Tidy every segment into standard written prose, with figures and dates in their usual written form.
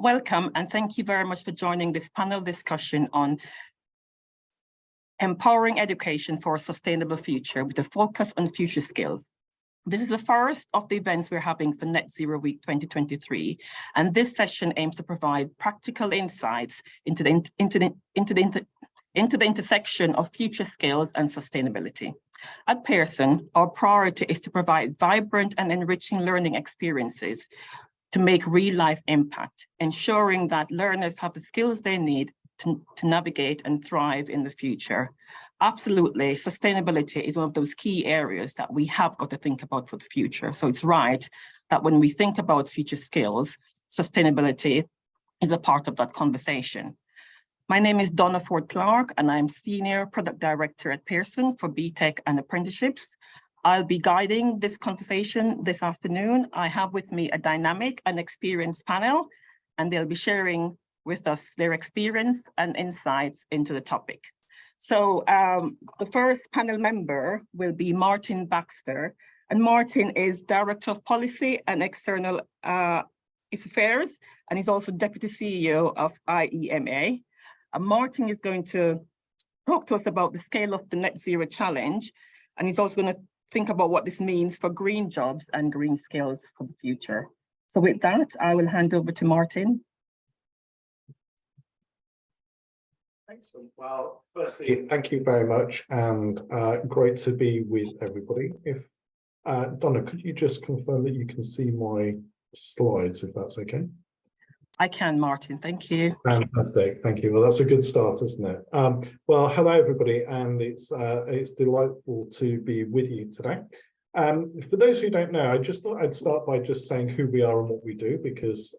Welcome, and thank you very much for joining this panel discussion on empowering education for a sustainable future with a focus on future skills. This is the first of the events we're having for Net Zero Week 2023, and this session aims to provide practical insights into the intersection of future skills and sustainability. At Pearson, our priority is to provide vibrant and enriching learning experiences to make real-life impact, ensuring that learners have the skills they need to navigate and thrive in the future. Absolutely, sustainability is one of those key areas that we have got to think about for the future. So it's right that when we think about future skills, sustainability is a part of that conversation. My name is Donna Ford-Clark, and I'm Senior Product Director at Pearson for BTEC and Apprenticeships. I'll be guiding this conversation this afternoon. I have with me a dynamic and experienced panel, and they'll be sharing with us their experience and insights into the topic. So the first panel member will be Martin Baxter, and Martin is Director of Policy and External Affairs, and he's also Deputy CEO of IEMA. Martin is going to talk to us about the scale of the Net Zero Challenge, and he's also going to think about what this means for green jobs and green skills for the future. So with that, I will hand over to Martin. Excellent. Well, firstly, thank you very much, and great to be with everybody. If Donna, could you just confirm that you can see my slides, if that's okay? I can, Martin, thank you. Fantastic, thank you. Well, that's a good start, isn't it? Well, hello everybody, and it's delightful to be with you today. For those who don't know, I just thought I'd start by just saying who we are and what we do, because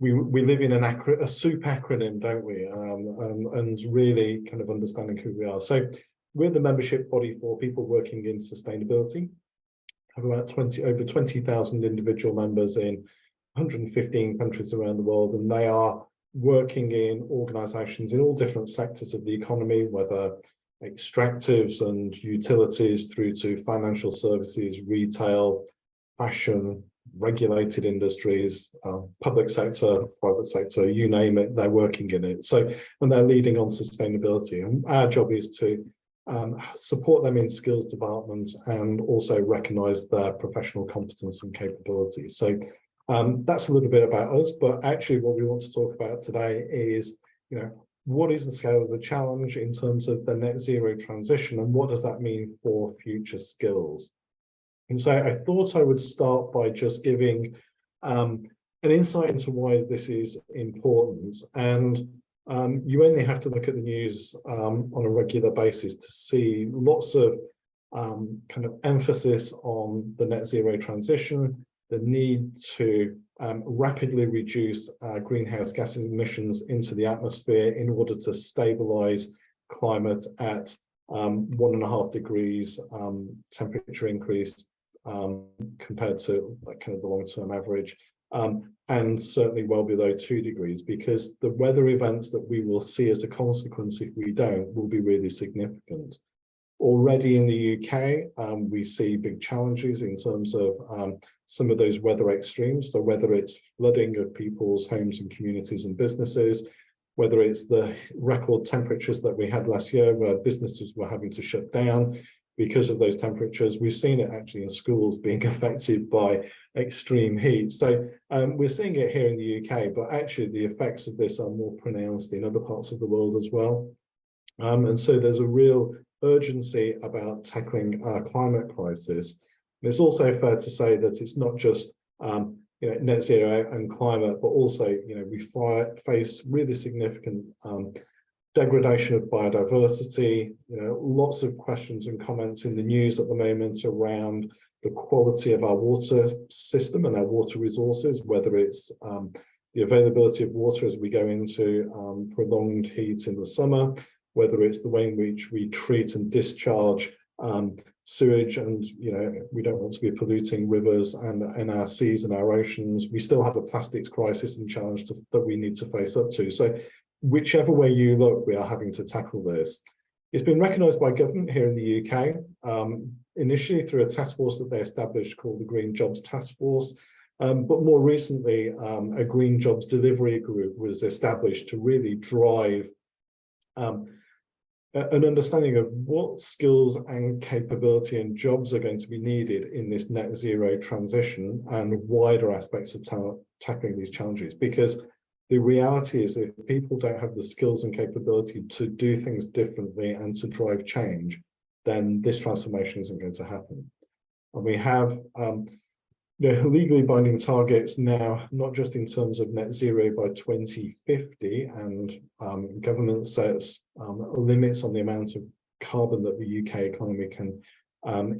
we live in a soup acronym, don't we? And really kind of understanding who we are. So we're the membership body for people working in sustainability. Have about over 20,000 individual members in 115 countries around the world, and they are working in organizations in all different sectors of the economy, whether extractives and utilities through to financial services, retail, fashion, regulated industries, public sector, private sector, you name it, they're working in it. So, and they're leading on sustainability. And our job is to support them in skills development and also recognize their professional competence and capabilities. So that's a little bit about us, but actually what we want to talk about today is, what is the scale of the challenge in terms of the net zero transition, and what does that mean for future skills? And so I thought I would start by just giving an insight into why this is important. And you only have to look at the news on a regular basis to see lots of kind of emphasis on the net zero transition, the need to rapidly reduce greenhouse gas emissions into the atmosphere in order to stabilize climate at 1.5 degrees temperature increase compared to kind of the long-term average, and certainly well below 2 degrees, because the weather events that we will see as a consequence if we don't will be really significant. Already in the UK, we see big challenges in terms of some of those weather extremes. So whether it's flooding of people's homes and communities and businesses, whether it's the record temperatures that we had last year where businesses were having to shut down because of those temperatures. We've seen it actually in schools being affected by extreme heat. So we're seeing it here in the UK, but actually the effects of this are more pronounced in other parts of the world as well. And so there's a real urgency about tackling our climate crisis. And it's also fair to say that it's not just net zero and climate, but also we face really significant degradation of biodiversity. Lots of questions and comments in the news at the moment around the quality of our water system and our water resources, whether it's the availability of water as we go into prolonged heat in the summer, whether it's the way in which we treat and discharge sewage, and we don't want to be polluting rivers and our seas and our oceans. We still have a plastics crisis and challenge that we need to face up to. So whichever way you look, we are having to tackle this. It's been recognised by government here in the UK, initially through a task force that they established called the Green Jobs Task Force, But more recently, a green jobs delivery group was established to really drive an understanding of what skills and capability and jobs are going to be needed in this net zero transition and wider aspects of tackling these challenges. Because the reality is, if people don't have the skills and capability to do things differently and to drive change, then this transformation isn't going to happen. And we have legally binding targets now, not just in terms of net zero by 2050, and government sets limits on the amount of carbon that the UK economy can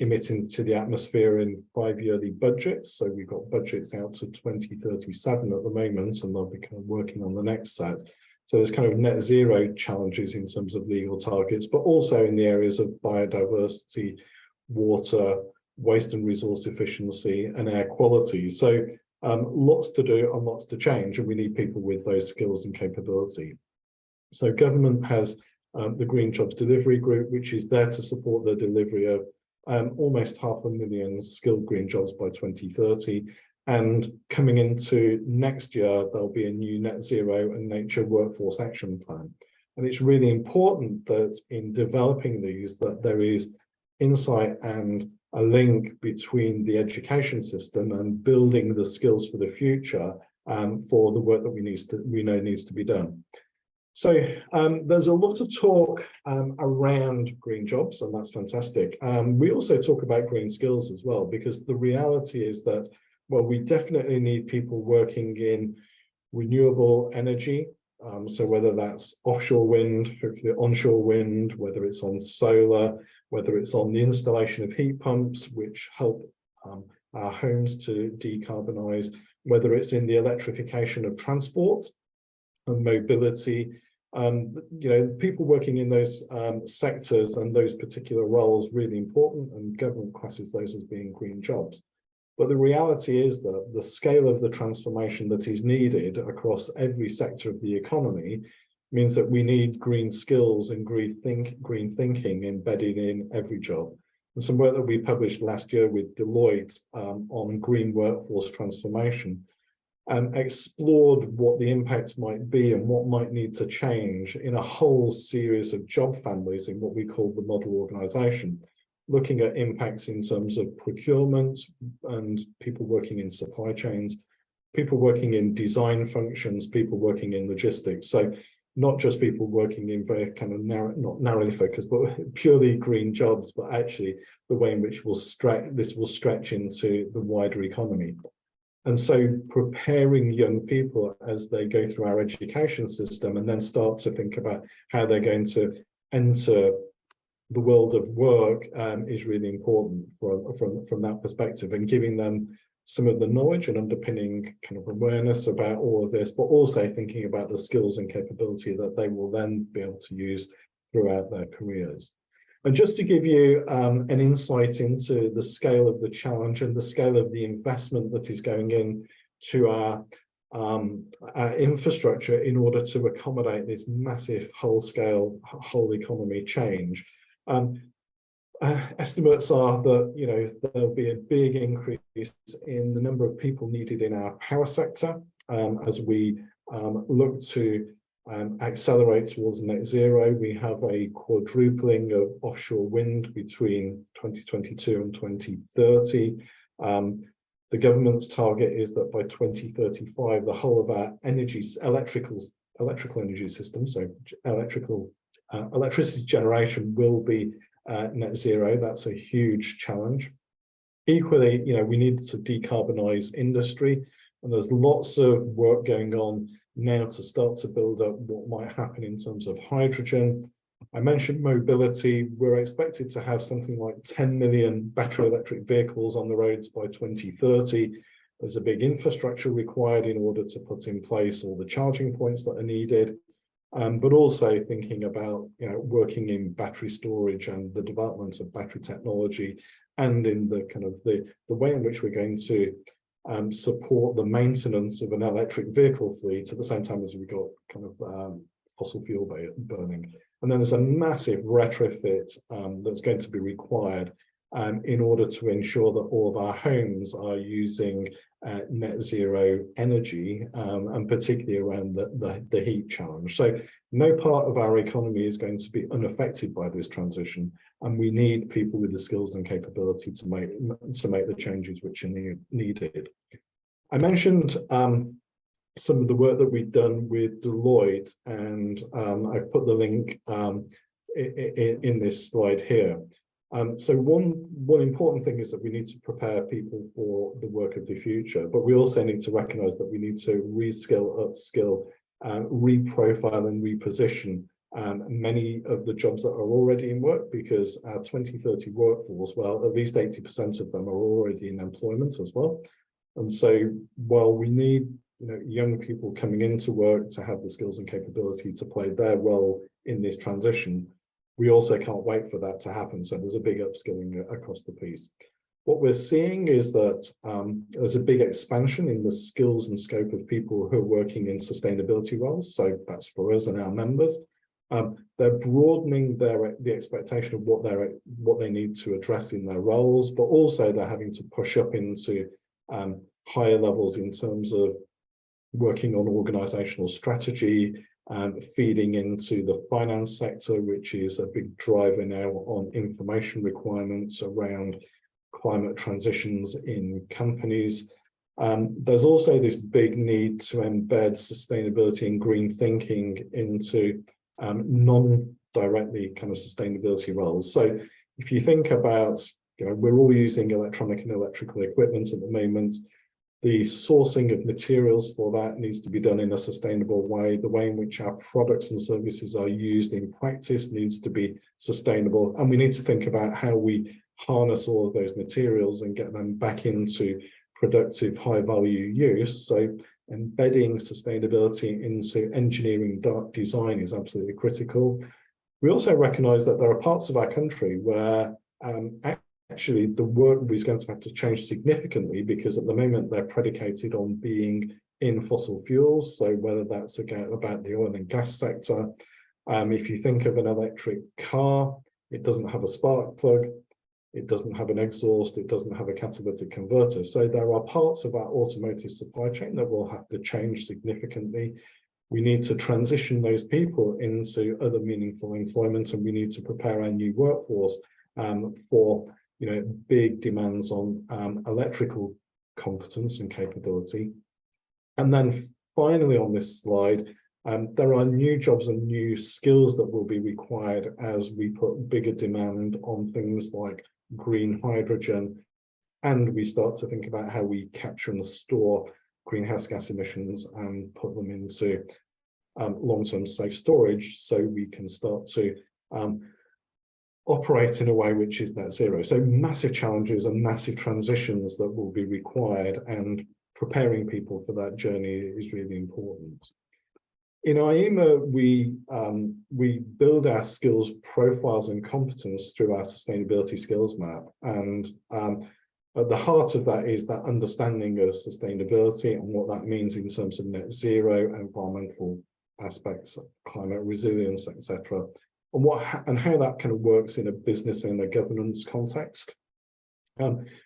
emit into the atmosphere in 5-yearly budgets. So we've got budgets out to 2037 at the moment, and they'll be kind of working on the next set. So there's kind of net zero challenges in terms of legal targets, but also in the areas of biodiversity, water, waste and resource efficiency, and air quality. So lots to do and lots to change, and we need people with those skills and capability. So government has the Green Jobs Delivery Group, which is there to support the delivery of almost 500,000 skilled green jobs by 2030. And coming into next year, there'll be a new net zero and nature workforce action plan. And it's really important that in developing these, that there is insight and a link between the education system and building the skills for the future for the work that we know needs to be done. So there's a lot of talk around green jobs, and that's fantastic. We also talk about green skills as well, because the reality is that, well, we definitely need people working in renewable energy. So whether that's offshore wind, hopefully onshore wind, whether it's on solar, whether it's on the installation of heat pumps, which help our homes to decarbonize, whether it's in the electrification of transport and mobility. People working in those sectors and those particular roles really important, and government classes those as being green jobs. But the reality is that the scale of the transformation that is needed across every sector of the economy means that we need green skills and green thinking embedded in every job. And some work that we published last year with Deloitte on green workforce transformation explored what the impact might be and what might need to change in a whole series of job families in what we call the model organisation, looking at impacts in terms of procurement and people working in supply chains, people working in design functions, people working in logistics. So not just people working in very kind of not narrowly focused, but purely green jobs, but actually the way in which this will stretch into the wider economy. And so preparing young people as they go through our education system and then start to think about how they're going to enter the world of work is really important from that perspective, and giving them some of the knowledge and underpinning kind of awareness about all of this, but also thinking about the skills and capability that they will then be able to use throughout their careers. And just to give you an insight into the scale of the challenge and the scale of the investment that is going in to our infrastructure in order to accommodate this massive whole-scale, whole economy change. Estimates are that there'll be a big increase in the number of people needed in our power sector as we look to accelerate towards net zero. We have a quadrupling of offshore wind between 2022 and 2030. The government's target is that by 2035, the whole of our electrical energy system, so electricity generation, will be net zero. That's a huge challenge. Equally, we need to decarbonize industry, and there's lots of work going on now to start to build up what might happen in terms of hydrogen. I mentioned mobility. We're expected to have something like 10 million battery electric vehicles on the roads by 2030. There's a big infrastructure required in order to put in place all the charging points that are needed, but also thinking about working in battery storage and the development of battery technology, and in the kind of the way in which we're going to support the maintenance of an electric vehicle fleet at the same time as we've got kind of fossil fuel burning. And then there's a massive retrofit that's going to be required in order to ensure that all of our homes are using net zero energy, and particularly around the heat challenge. So no part of our economy is going to be unaffected by this transition, and we need people with the skills and capability to make the changes which are needed. I mentioned some of the work that we've done with Deloitte, and I put the link in this slide here. So one important thing is that we need to prepare people for the work of the future, but we also need to recognize that we need to reskill, upskill, reprofile and reposition many of the jobs that are already in work, because our 2030 workforce, well, at least 80% of them are already in employment as well. And so while we need young people coming into work to have the skills and capability to play their role in this transition, we also can't wait for that to happen. So there's a big upskilling across the piece. What we're seeing is that there's a big expansion in the skills and scope of people who are working in sustainability roles. So that's for us and our members. They're broadening the expectation of what they need to address in their roles, but also they're having to push up into higher levels in terms of working on organizational strategy, feeding into the finance sector, which is a big driver now on information requirements around climate transitions in companies. There's also this big need to embed sustainability and green thinking into non-directly kind of sustainability roles. So if you think about, we're all using electronic and electrical equipment at the moment. The sourcing of materials for that needs to be done in a sustainable way. The way in which our products and services are used in practice needs to be sustainable. And we need to think about how we harness all of those materials and get them back into productive, high-value use. So embedding sustainability into engineering design is absolutely critical. We also recognise that there are parts of our country where actually the work is going to have to change significantly, because at the moment they're predicated on being in fossil fuels. So whether that's about the oil and gas sector, if you think of an electric car, it doesn't have a spark plug, it doesn't have an exhaust, it doesn't have a catalytic converter. So there are parts of our automotive supply chain that will have to change significantly. We need to transition those people into other meaningful employment, and we need to prepare our new workforce for big demands on electrical competence and capability. And then finally on this slide, there are new jobs and new skills that will be required as we put bigger demand on things like green hydrogen, and we start to think about how we capture and store greenhouse gas emissions and put them into long-term safe storage, so we can start to operate in a way which is net zero. So massive challenges and massive transitions that will be required, and preparing people for that journey is really important. In IEMA, we build our skills profiles and competence through our sustainability skills map. And at the heart of that is that understanding of sustainability and what that means in terms of net zero, environmental aspects, climate resilience, etc. And how that kind of works in a business and a governance context.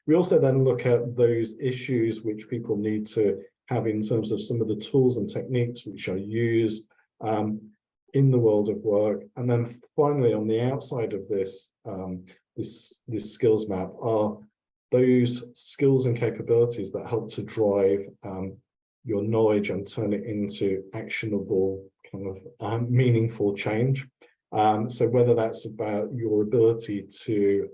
We also then look at those issues which people need to have in terms of some of the tools and techniques which are used in the world of work. And then finally, on the outside of this, this skills map are those skills and capabilities that help to drive your knowledge and turn it into actionable kind of meaningful change. So whether that's about your ability to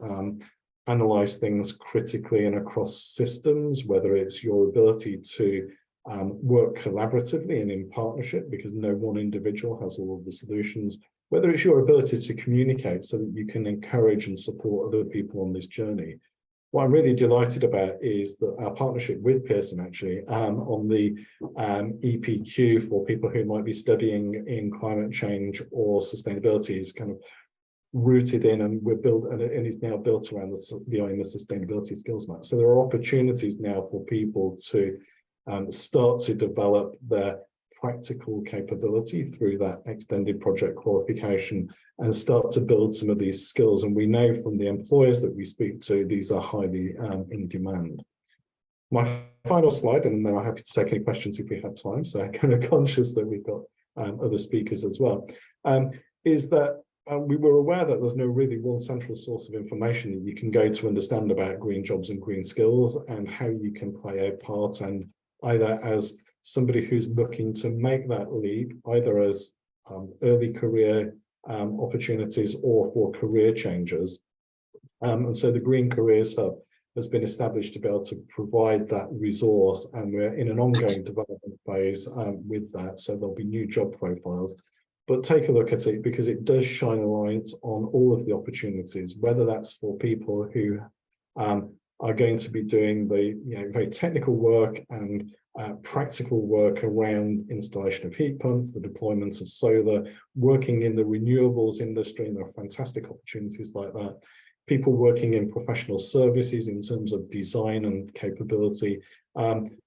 analyze things critically and across systems, whether it's your ability to work collaboratively and in partnership, because no one individual has all of the solutions, whether it's your ability to communicate so that you can encourage and support other people on this journey. What I'm really delighted about is that our partnership with Pearson actually on the EPQ for people who might be studying in climate change or sustainability is kind of rooted in, and we're built, and is now built around the IEMA sustainability skills map. So there are opportunities now for people to start to develop their practical capability through that extended project qualification and start to build some of these skills. And we know from the employers that we speak to, these are highly in demand. My final slide, and then I'm happy to take any questions if we have time. So I'm kind of conscious that we've got other speakers as well, is that we were aware that there's no really one central source of information that you can go to understand about green jobs and green skills and how you can play a part, and either as somebody who's looking to make that leap, either as early career opportunities or for career changes. And so the Green Careers Hub has been established to be able to provide that resource, and we're in an ongoing development phase with that. So there'll be new job profiles, but take a look at it because it does shine a light on all of the opportunities, whether that's for people who are going to be doing the very technical work and practical work around installation of heat pumps, the deployment of solar, working in the renewables industry, and there are fantastic opportunities like that. People working in professional services in terms of design and capability.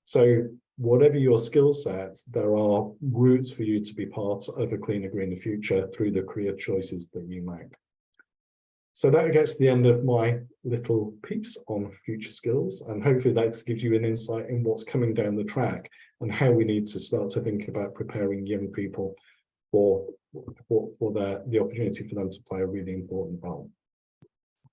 So whatever your skill sets, there are routes for you to be part of a cleaner, greener future through the career choices that you make. So that gets to the end of my little piece on future skills, and hopefully that gives you an insight in what's coming down the track and how we need to start to think about preparing young people for the opportunity for them to play a really important role.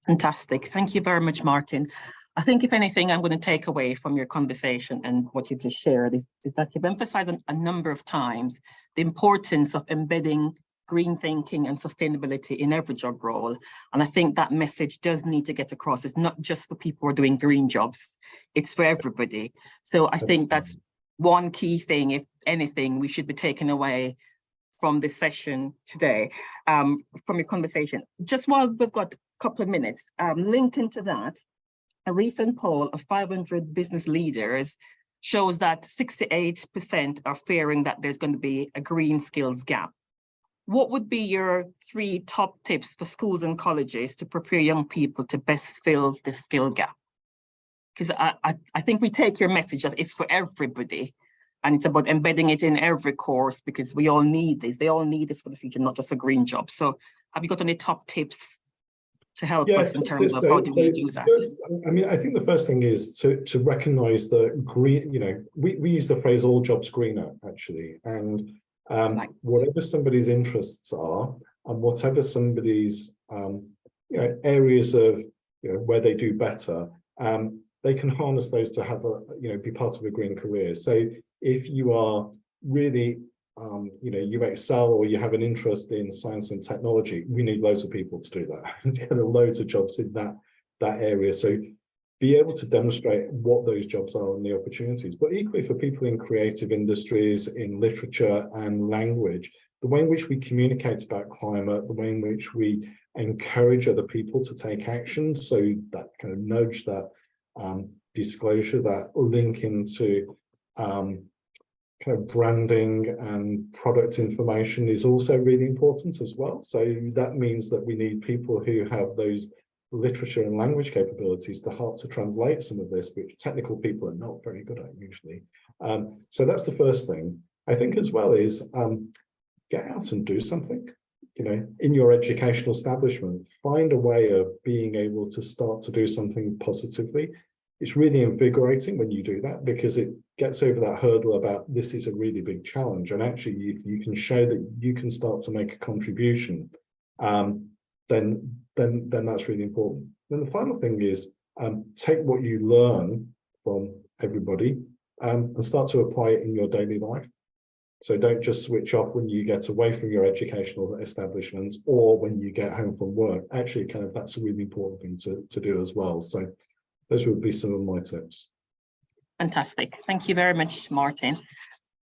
Fantastic. Thank you very much, Martin. I think if anything, I'm going to take away from your conversation and what you've just shared is that you've emphasized a number of times the importance of embedding green thinking and sustainability in every job role. And I think that message does need to get across. It's not just for people who are doing green jobs, it's for everybody. So I think that's one key thing, if anything, we should be taking away from this session today, from your conversation. Just while we've got a couple of minutes, linked into that, a recent poll of 500 business leaders shows that 68% are fearing that there's going to be a green skills gap. What would be your 3 top tips for schools and colleges to prepare young people to best fill the skill gap? Because I think we take your message that it's for everybody, and it's about embedding it in every course because we all need this. They all need this for the future, not just a green job. So have you got any top tips to help us in terms of how do we do that? I mean, I think the first thing is to recognize that green, we use the phrase all jobs greener, actually. And whatever somebody's interests are and whatever somebody's areas of where they do better, they can harness those to have be part of a green career. So if you are really you excel or you have an interest in science and technology, we need loads of people to do that. There's kind of loads of jobs in that area. So be able to demonstrate what those jobs are and the opportunities. But equally for people in creative industries, in literature and language, the way in which we communicate about climate, the way in which we encourage other people to take action, so that kind of nudge, that disclosure, that link into kind of branding and product information is also really important as well. So that means that we need people who have those literature and language capabilities to help to translate some of this, which technical people are not very good at usually. So that's the first thing. I think as well is get out and do something. In your educational establishment, find a way of being able to start to do something positively. It's really invigorating when you do that because it gets over that hurdle about this is a really big challenge. And actually, if you can show that you can start to make a contribution, then that's really important. Then the final thing is take what you learn from everybody and start to apply it in your daily life. So don't just switch off when you get away from your educational establishments or when you get home from work. Actually, that's a really important thing to do as well. So those would be some of my tips. Fantastic. Thank you very much, Martin.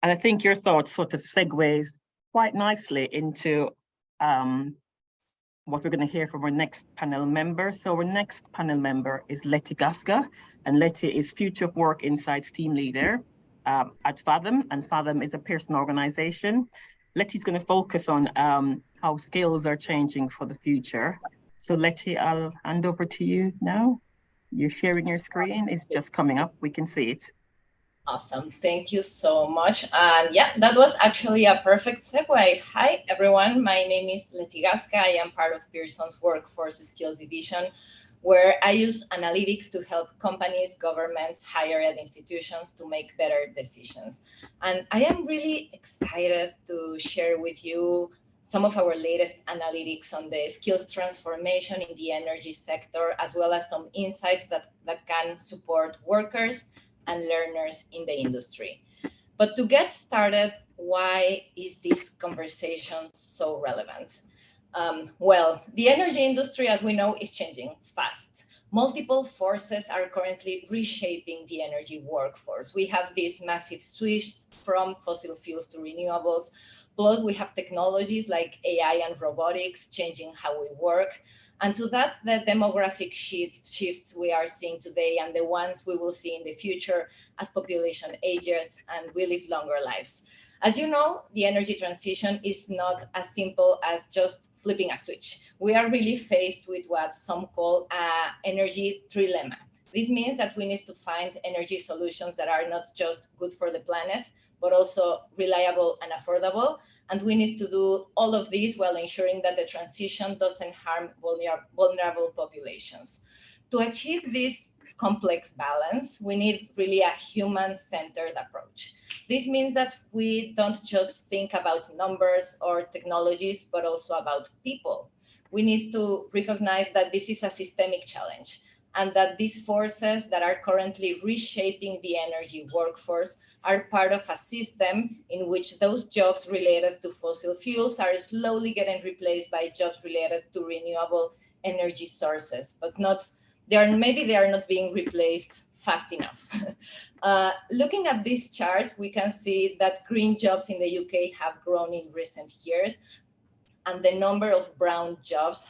And I think your thoughts sort of segues quite nicely into what we're going to hear from our next panel member. So our next panel member is Letty Gaska, and Letty is Future of Work Insights team leader at Fathom, and Fathom is a Pearson organization. Letty's going to focus on how skills are changing for the future. So Letty, I'll hand over to you now. You're sharing your screen. It's just coming up. We can see it. Awesome. Thank you so much. And yeah, that was actually a perfect segue. Hi, everyone. My name is Letty Gaska. I am part of Pearson's Workforce Skills Division. where I use analytics to help companies, governments, higher ed institutions to make better decisions. And I am really excited to share with you some of our latest analytics on the skills transformation in the energy sector, as well as some insights that can support workers and learners in the industry. But to get started, why is this conversation so relevant? Well, the energy industry, as we know, is changing fast. Multiple forces are currently reshaping the energy workforce. We have this massive switch from fossil fuels to renewables. Plus, we have technologies like AI and robotics changing how we work. And to that, the demographic shifts we are seeing today and the ones we will see in the future as population ages and we live longer lives. As you know, the energy transition is not as simple as just flipping a switch. We are really faced with what some call an energy trilemma. This means that we need to find energy solutions that are not just good for the planet, but also reliable and affordable. And we need to do all of this while ensuring that the transition doesn't harm vulnerable populations. To achieve this complex balance, we need really a human-centered approach. This means that we don't just think about numbers or technologies, but also about people. We need to recognize that this is a systemic challenge and that these forces that are currently reshaping the energy workforce are part of a system in which those jobs related to fossil fuels are slowly getting replaced by jobs related to renewable energy sources, but maybe they are not being replaced fast enough. Looking at this chart, we can see that green jobs in the UK have grown in recent years, and the number of brown jobs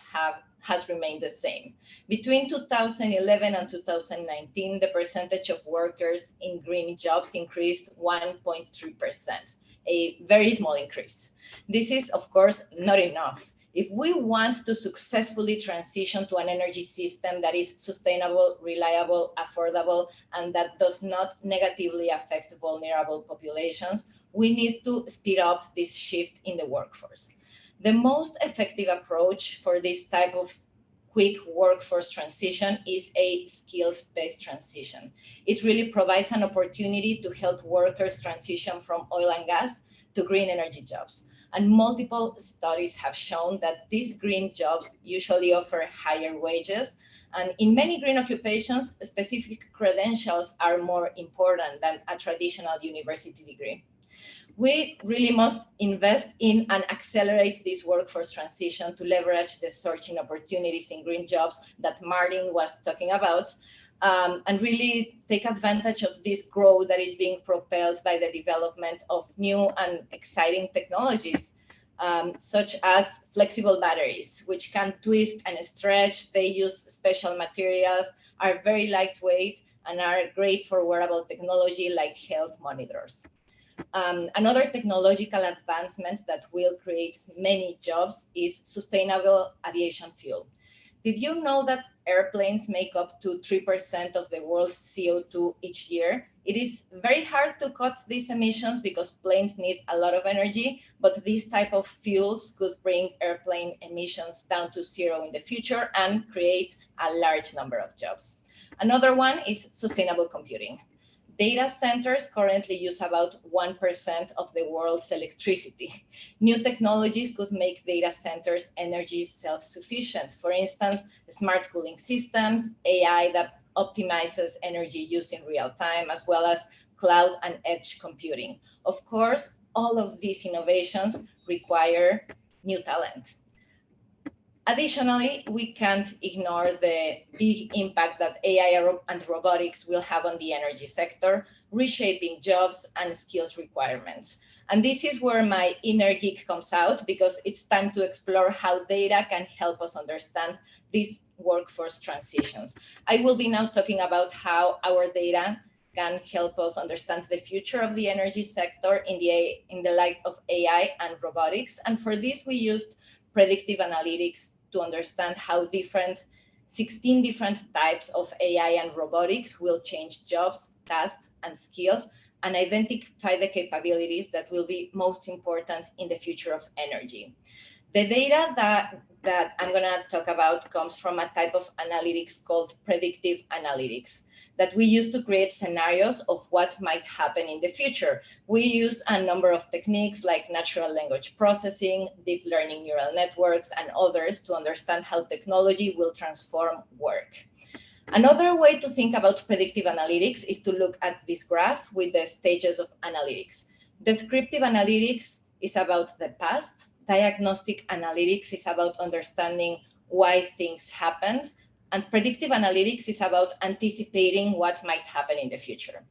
has remained the same. Between 2011 and 2019, the percentage of workers in green jobs increased 1.3%, a very small increase. This is, of course, not enough. If we want to successfully transition to an energy system that is sustainable, reliable, affordable, and that does not negatively affect vulnerable populations, we need to speed up this shift in the workforce. The most effective approach for this type of quick workforce transition is a skills-based transition. It really provides an opportunity to help workers transition from oil and gas to green energy jobs. And multiple studies have shown that these green jobs usually offer higher wages. And in many green occupations, specific credentials are more important than a traditional university degree. We really must invest in and accelerate this workforce transition to leverage the surging opportunities in green jobs that Martin was talking about, and really take advantage of this growth that is being propelled by the development of new and exciting technologies, such as flexible batteries, which can twist and stretch. They use special materials, are very lightweight, and are great for wearable technology like health monitors. Another technological advancement that will create many jobs is sustainable aviation fuel. Did you know that airplanes make up to 3% of the world's CO2 each year? It is very hard to cut these emissions because planes need a lot of energy, but these type of fuels could bring airplane emissions down to zero in the future and create a large number of jobs. Another one is sustainable computing. Data centers currently use about 1% of the world's electricity. New technologies could make data centers energy self-sufficient. For instance, smart cooling systems, AI that optimizes energy use in real time, as well as cloud and edge computing. Of course, all of these innovations require new talent. Additionally, we can't ignore the big impact that AI and robotics will have on the energy sector, reshaping jobs and skills requirements. And this is where my inner geek comes out, because it's time to explore how data can help us understand these workforce transitions. I will be now talking about how our data can help us understand the future of the energy sector in the light of AI and robotics. And for this, we used predictive analytics to understand how 16 different types of AI and robotics will change jobs, tasks, and skills, and identify the capabilities that will be most important in the future of energy. The data that I'm going to talk about comes from a type of analytics called predictive analytics that we use to create scenarios of what might happen in the future. We use a number of techniques like natural language processing, deep learning neural networks, and others to understand how technology will transform work. Another way to think about predictive analytics is to look at this graph with the stages of analytics. Descriptive analytics is about the past. Diagnostic analytics is about understanding why things happened. And predictive analytics is about anticipating what might happen in the future.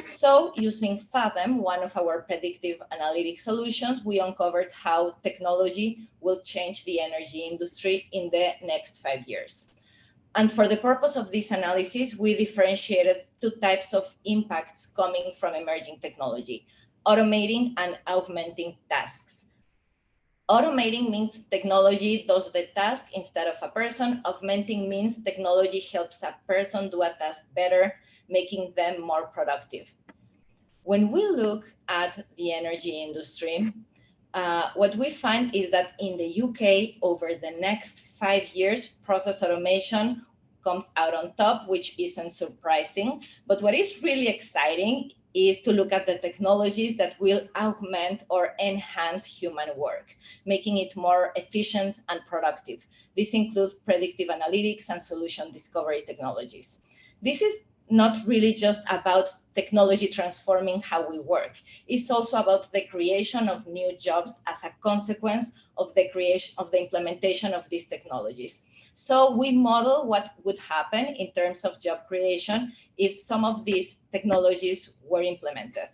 So using Fathom, one of our predictive analytics solutions, we uncovered how technology will change the energy industry in the next 5 years. And for the purpose of this analysis, we differentiated two types of impacts coming from emerging technology: automating and augmenting tasks. Automating means technology does the task instead of a person. Augmenting means technology helps a person do a task better, making them more productive. When we look at the energy industry, what we find is that in the UK, over the next 5 years, process automation comes out on top, which isn't surprising. But what is really exciting is to look at the technologies that will augment or enhance human work, making it more efficient and productive. This includes predictive analytics and solution discovery technologies. This is not really just about technology transforming how we work. It's also about the creation of new jobs as a consequence of the implementation of these technologies. So we model what would happen in terms of job creation if some of these technologies were implemented.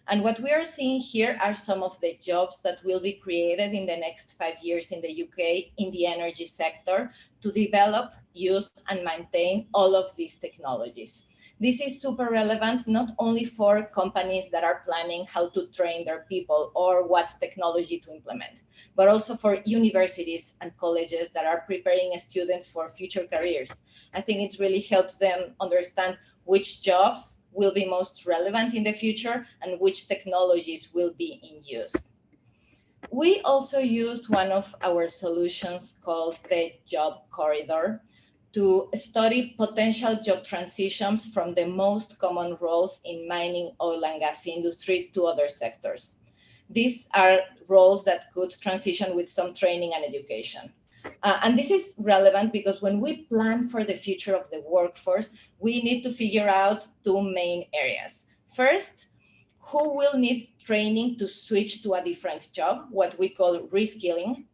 And what we are seeing here are some of the jobs that will be created in the next 5 years in the UK in the energy sector to develop, use, and maintain all of these technologies. This is super relevant not only for companies that are planning how to train their people or what technology to implement, but also for universities and colleges that are preparing students for future careers. I think it really helps them understand which jobs will be most relevant in the future and which technologies will be in use. We also used one of our solutions called the Job Corridor to study potential job transitions from the most common roles in mining, oil and gas industry to other sectors. These are roles that could transition with some training and education. And this is relevant because when we plan for the future of the workforce, we need to figure out two main areas. First, who will need training to switch to a different job, what we call reskilling.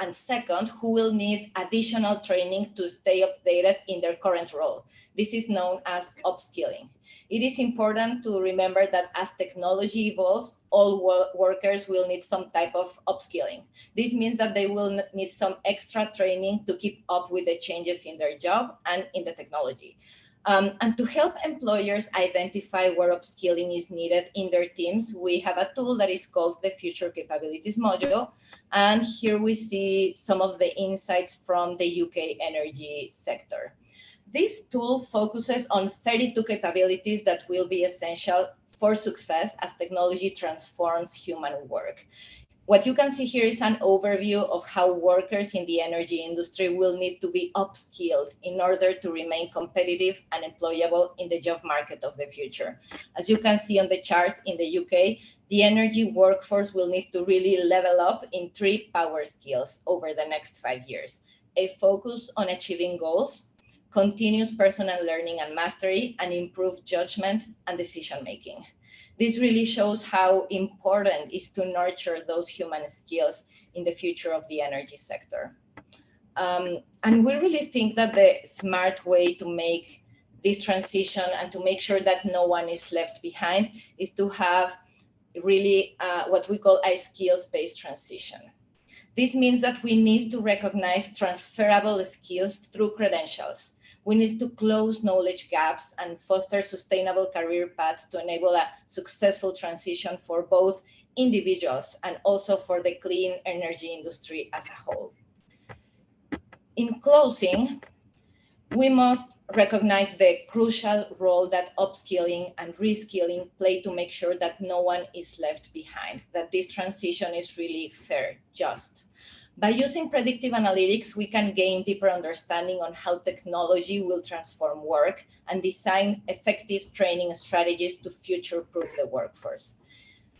And second, who will need additional training to stay updated in their current role. This is known as upskilling. It is important to remember that as technology evolves, all workers will need some type of upskilling. This means that they will need some extra training to keep up with the changes in their job and in the technology. And to help employers identify where upskilling is needed in their teams, we have a tool that is called the Future Capabilities Module. And here we see some of the insights from the UK energy sector. This tool focuses on 32 capabilities that will be essential for success as technology transforms human work. What you can see here is an overview of how workers in the energy industry will need to be upskilled in order to remain competitive and employable in the job market of the future. As you can see on the chart in the UK, the energy workforce will need to really level up in 3 power skills over the next 5 years: a focus on achieving goals, continuous personal learning and mastery, and improved judgment and decision making. This really shows how important it is to nurture those human skills in the future of the energy sector. And we really think that the smart way to make this transition and to make sure that no one is left behind is to have really what we call a skills-based transition. This means that we need to recognize transferable skills through credentials. We need to close knowledge gaps and foster sustainable career paths to enable a successful transition for both individuals and also for the clean energy industry as a whole. In closing, we must recognize the crucial role that upskilling and reskilling play to make sure that no one is left behind, that this transition is really fair, just. By using predictive analytics, we can gain deeper understanding on how technology will transform work and design effective training strategies to future-proof the workforce.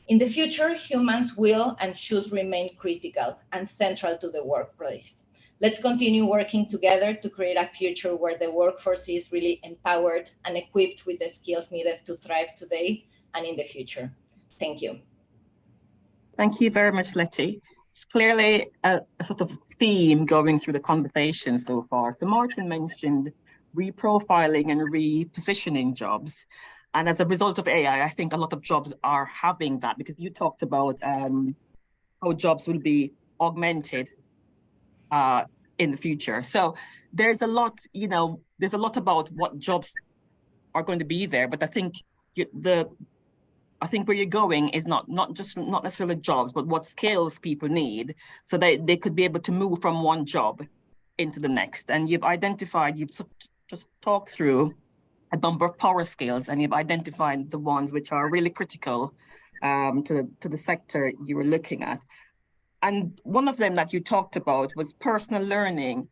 In the future, humans will and should remain critical and central to the workplace. Let's continue working together to create a future where the workforce is really empowered and equipped with the skills needed to thrive today and in the future. Thank you. Thank you very much, Letty. It's clearly a sort of theme going through the conversation so far. So Martin mentioned reprofiling and repositioning jobs. And as a result of AI, I think a lot of jobs are having that, because you talked about how jobs will be augmented in the future. So there's a lot, there's a lot about what jobs are going to be there, but I think where you're going is not necessarily jobs, but what skills people need, so that they could be able to move from one job into the next. And you've just talked through a number of power skills, and you've identified the ones which are really critical to the sector you were looking at. And one of them that you talked about was personal learning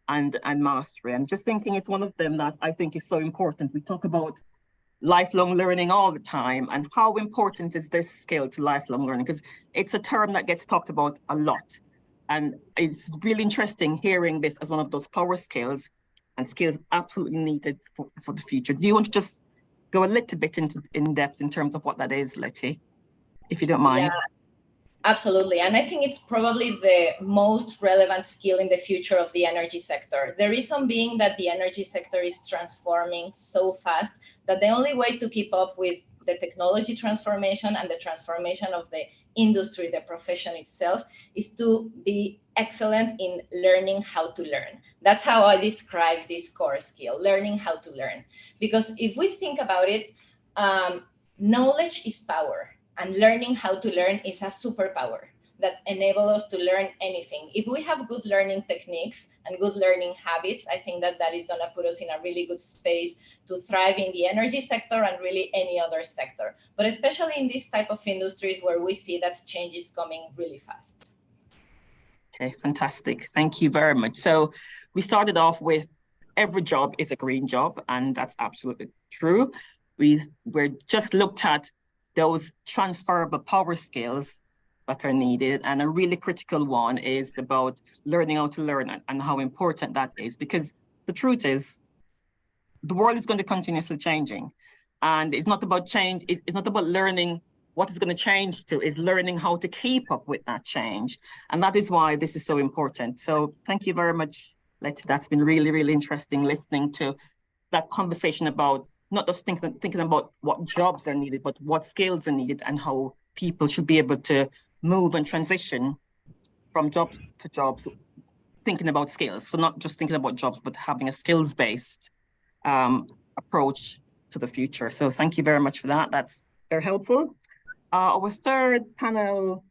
and mastery. I'm just thinking it's one of them that I think is so important. We talk about lifelong learning all the time, and how important is this skill to lifelong learning? Because it's a term that gets talked about a lot. And it's really interesting hearing this as one of those power skills and skills absolutely needed for the future. Do you want to just go a little bit in depth in terms of what that is, Letty, if you don't mind? Yeah. Absolutely. And I think it's probably the most relevant skill in the future of the energy sector. The reason being that the energy sector is transforming so fast that the only way to keep up with the technology transformation and the transformation of the industry, the profession itself, is to be excellent in learning how to learn. That's how I describe this core skill, learning how to learn. Because if we think about it, knowledge is power. And learning how to learn is a superpower that enables us to learn anything. If we have good learning techniques and good learning habits, I think that is going to put us in a really good space to thrive in the energy sector and really any other sector. But especially in this type of industries where we see that change is coming really fast. Okay, fantastic. Thank you very much. So we started off with every job is a green job, and that's absolutely true. We're just looked at those transferable power skills that are needed. And a really critical one is about learning how to learn and how important that is, because the truth is the world is going to continuously changing. And it's not about change. It's not about learning what is going to change to, it's learning how to keep up with that change. And that is why this is so important. So thank you very much, Letty. That's been really, really interesting listening to that conversation about not just thinking about what jobs are needed, but what skills are needed and how people should be able to move and transition from job to jobs, thinking about skills. So not just thinking about jobs, but having a skills-based approach to the future. So thank you very much for that. That's very helpful. Our third panel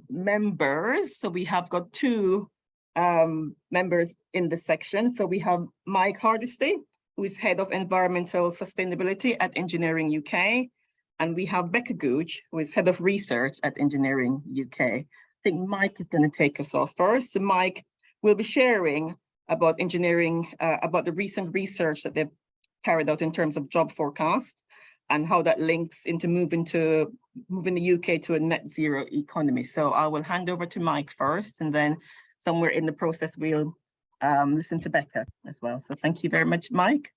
members, so we have got two members in this section. So we have Mike Hardesty, who is Head of Environmental Sustainability at Engineering UK. And we have Becca Gooch, who is Head of Research at Engineering UK. I think Mike is going to take us off first. So Mike will be sharing about engineering, about the recent research that they've carried out in terms of job forecast and how that links into moving the UK to a net zero economy. So I will hand over to Mike first, and then somewhere in the process, we'll listen to Becca as well. So thank you very much, Mike.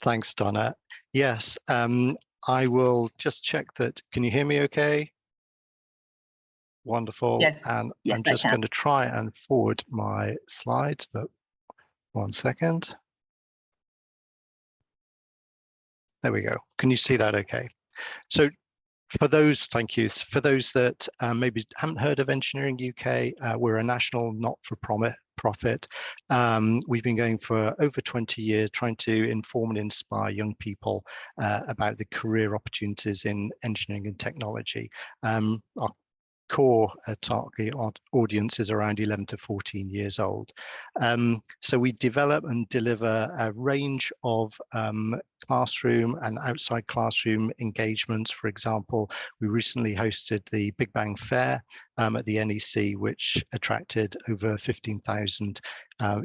Thanks, Donna. Yes, I will just check that. Can you hear me okay? Wonderful. Yes. And yes, I'm just going to try and forward my slides, but 1 second. There we go. Can you see that okay? So for those, thank you. For those that maybe haven't heard of Engineering UK, we're a national not-for-profit. We've been going for over 20 years, trying to inform and inspire young people about the career opportunities in engineering and technology. Our core target audience is around 11 to 14 years old. So we develop and deliver a range of classroom and outside classroom engagements. For example, we recently hosted the Big Bang Fair at the NEC, which attracted over 15,000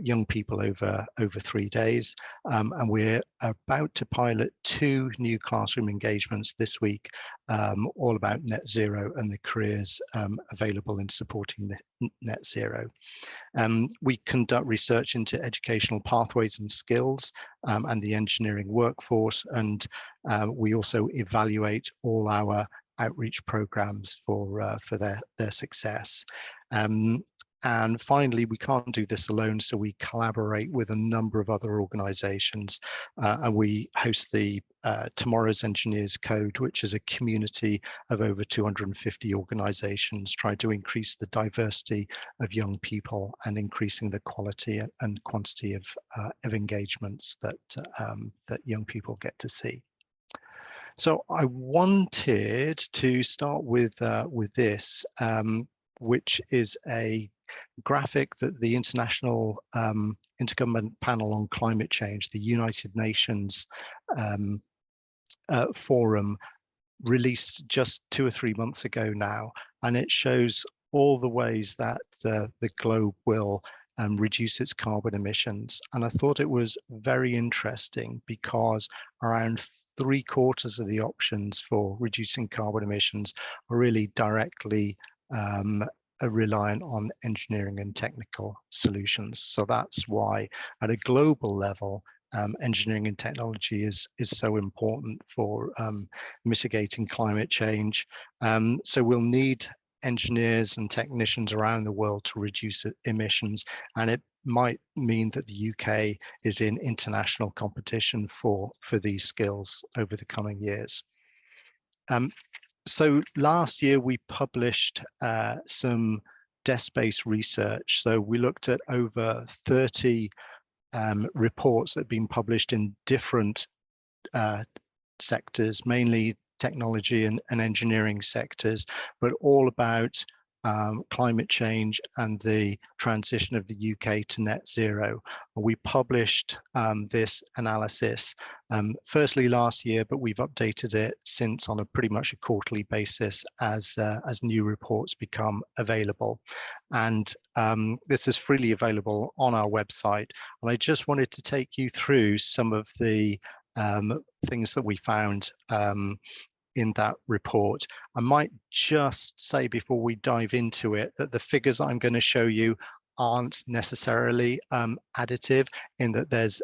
young people over 3 days. And we're about to pilot 2 new classroom engagements this week, all about net zero and the careers available in supporting net zero. We conduct research into educational pathways and skills and the engineering workforce, and we also evaluate all our outreach programs for their success. And finally, we can't do this alone, so we collaborate with a number of other organizations, and we host the Tomorrow's Engineers Code, which is a community of over 250 organizations trying to increase the diversity of young people and increasing the quality and quantity of engagements that young people get to see. So I wanted to start with this, which is a graphic that the International Intergovernmental Panel on Climate Change, the United Nations Forum, released just 2 or 3 months ago now, and it shows all the ways that the globe will reduce its carbon emissions. And I thought it was very interesting because around 3/4 of the options for reducing carbon emissions are really directly reliant on engineering and technical solutions. So that's why at a global level, engineering and technology is so important for mitigating climate change. So we'll need engineers and technicians around the world to reduce emissions, and it might mean that the UK is in international competition for these skills over the coming years. So last year we published some desk-based research. So we looked at over 30 reports that have been published in different sectors, mainly technology and engineering sectors, but all about climate change and the transition of the UK to net zero. We published this analysis firstly last year, but we've updated it since on a pretty much a quarterly basis as new reports become available. And this is freely available on our website. And I just wanted to take you through some of the things that we found in that report. I might just say before we dive into it that the figures I'm going to show you aren't necessarily additive, in that there's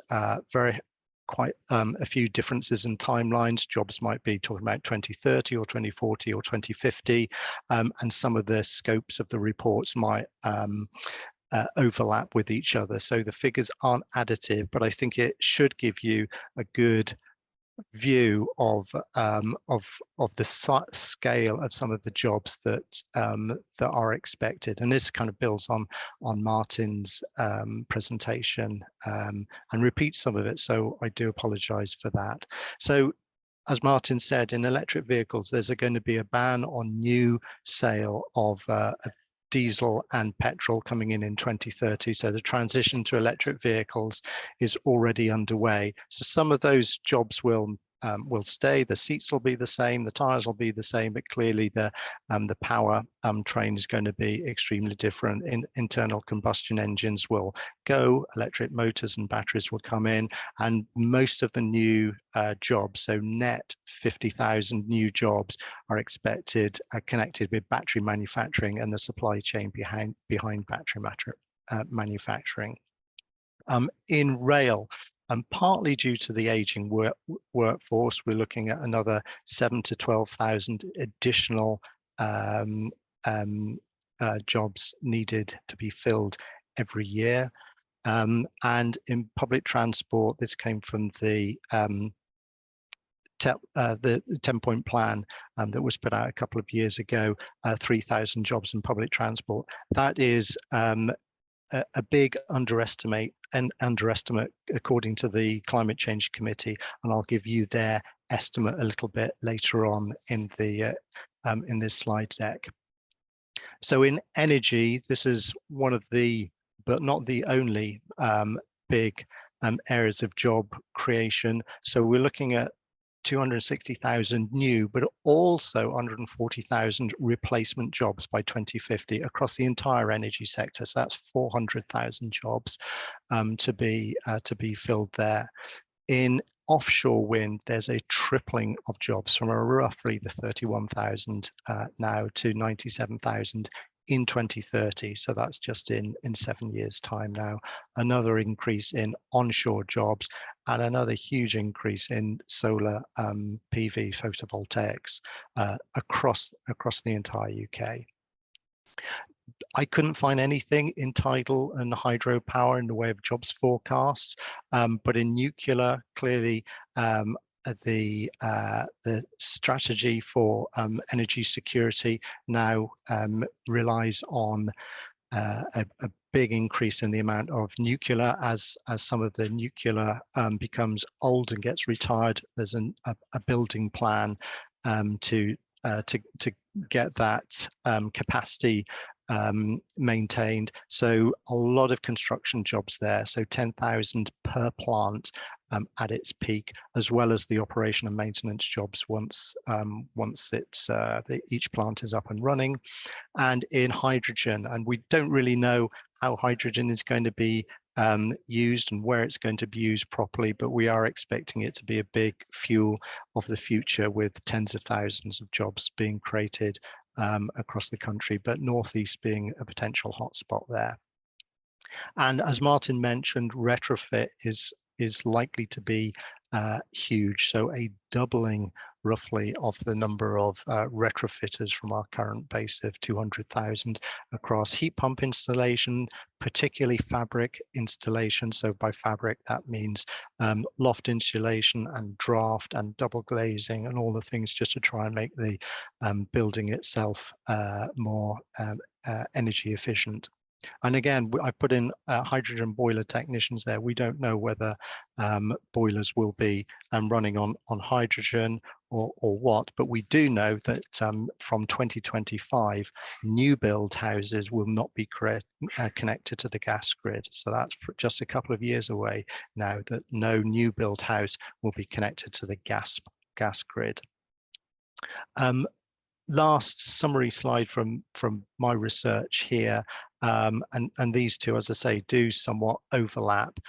quite a few differences in timelines. Jobs might be talking about 2030 or 2040 or 2050, and some of the scopes of the reports might overlap with each other. So the figures aren't additive, but I think it should give you a good view of the scale of some of the jobs that that are expected. And this kind of builds on Martin's presentation and repeats some of it, so I do apologize for that. So as Martin said, in electric vehicles there's going to be a ban on new sale of diesel and petrol coming in 2030. So the transition to electric vehicles is already underway. So some of those jobs will stay. The seats will be the same, the tires will be the same, but clearly the power train is going to be extremely different. Internal combustion engines will go, electric motors and batteries will come in, and most of the new jobs, so net 50,000 new jobs, are expected connected with battery manufacturing and the supply chain behind battery manufacturing. In rail, and partly due to the aging workforce, we're looking at another 7,000 to 12,000 additional jobs needed to be filled every year. And in public transport, this came from the 10-point plan that was put out a couple of years ago, 3,000 jobs in public transport. That is a big underestimate according to the Climate Change Committee, and I'll give you their estimate a little bit later on in the in this slide deck. So in energy, this is one of the, but not the only big areas of job creation. So we're looking at 260,000 new, but also 140,000 replacement jobs by 2050 across the entire energy sector. So that's 400,000 jobs to be filled there. In offshore wind, there's a tripling of jobs from roughly the 31,000 now to 97,000 in 2030. So that's just in 7 years' time now. Another increase in onshore jobs and another huge increase in solar PV photovoltaics across the entire UK. I couldn't find anything in tidal and hydropower in the way of jobs forecasts, but in nuclear, clearly the strategy for energy security now relies on a big increase in the amount of nuclear as some of the nuclear becomes old and gets retired. There's a building plan to get that capacity maintained. So a lot of construction jobs there. So 10,000 per plant at its peak, as well as the operation and maintenance jobs once it's each plant is up and running. And in hydrogen, and we don't really know how hydrogen is going to be used and where it's going to be used properly, but we are expecting it to be a big fuel of the future, with tens of thousands of jobs being created across the country, but Northeast being a potential hotspot there. And as Martin mentioned, retrofit is likely to be huge. So a doubling roughly of the number of retrofitters from our current base of 200,000 across heat pump installation, particularly fabric installation. So by fabric, that means loft insulation and draft and double glazing and all the things just to try and make the building itself more energy efficient. And again, I put in hydrogen boiler technicians there. We don't know whether boilers will be running on hydrogen or what, but we do know that from 2025, new build houses will not be connected to the gas grid. So that's just a couple of years away now, that no new build house will be connected to the gas grid. Last summary slide from my research here, and these two, as I say, do somewhat overlap.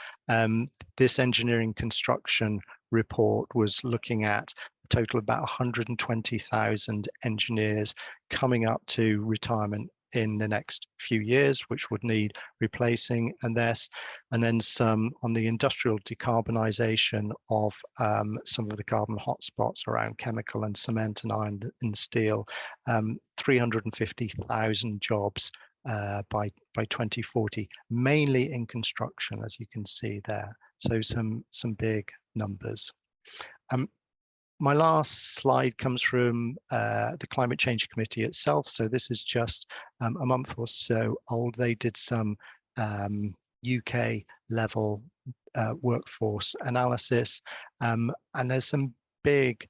This engineering construction report was looking at a total of about 120,000 engineers coming up to retirement in the next few years, which would need replacing, and then some on the industrial decarbonisation of some of the carbon hotspots around chemical and cement and iron and steel. 350,000 jobs by 2040, mainly in construction, as you can see there. So some big numbers. My last slide comes from the Climate Change Committee itself. So this is just a month or so old. They did some UK level workforce analysis, and there's some big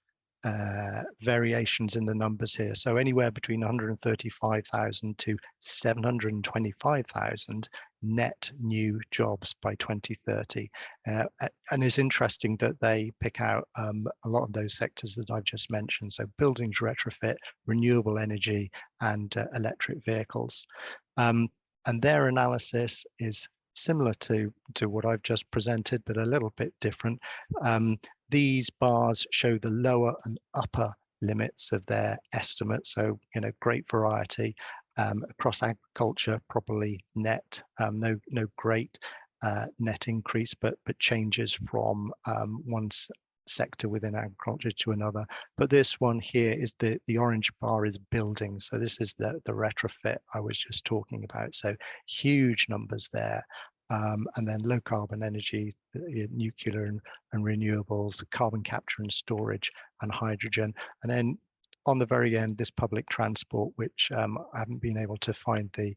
variations in the numbers here. So anywhere between 135,000 to 725,000 net new jobs by 2030. And it's interesting that they pick out a lot of those sectors that I've just mentioned. So buildings retrofit, renewable energy, and electric vehicles. And their analysis is similar to what I've just presented, but a little bit different. These bars show the lower and upper limits of their estimates. So, great variety across agriculture, probably net, no great net increase, but changes from one sector within agriculture to another. But this one here is the orange bar is buildings. So this is the retrofit I was just talking about. So huge numbers there. And then low carbon energy, nuclear and renewables, carbon capture and storage, and hydrogen. And then on the very end, this public transport, which I haven't been able to find the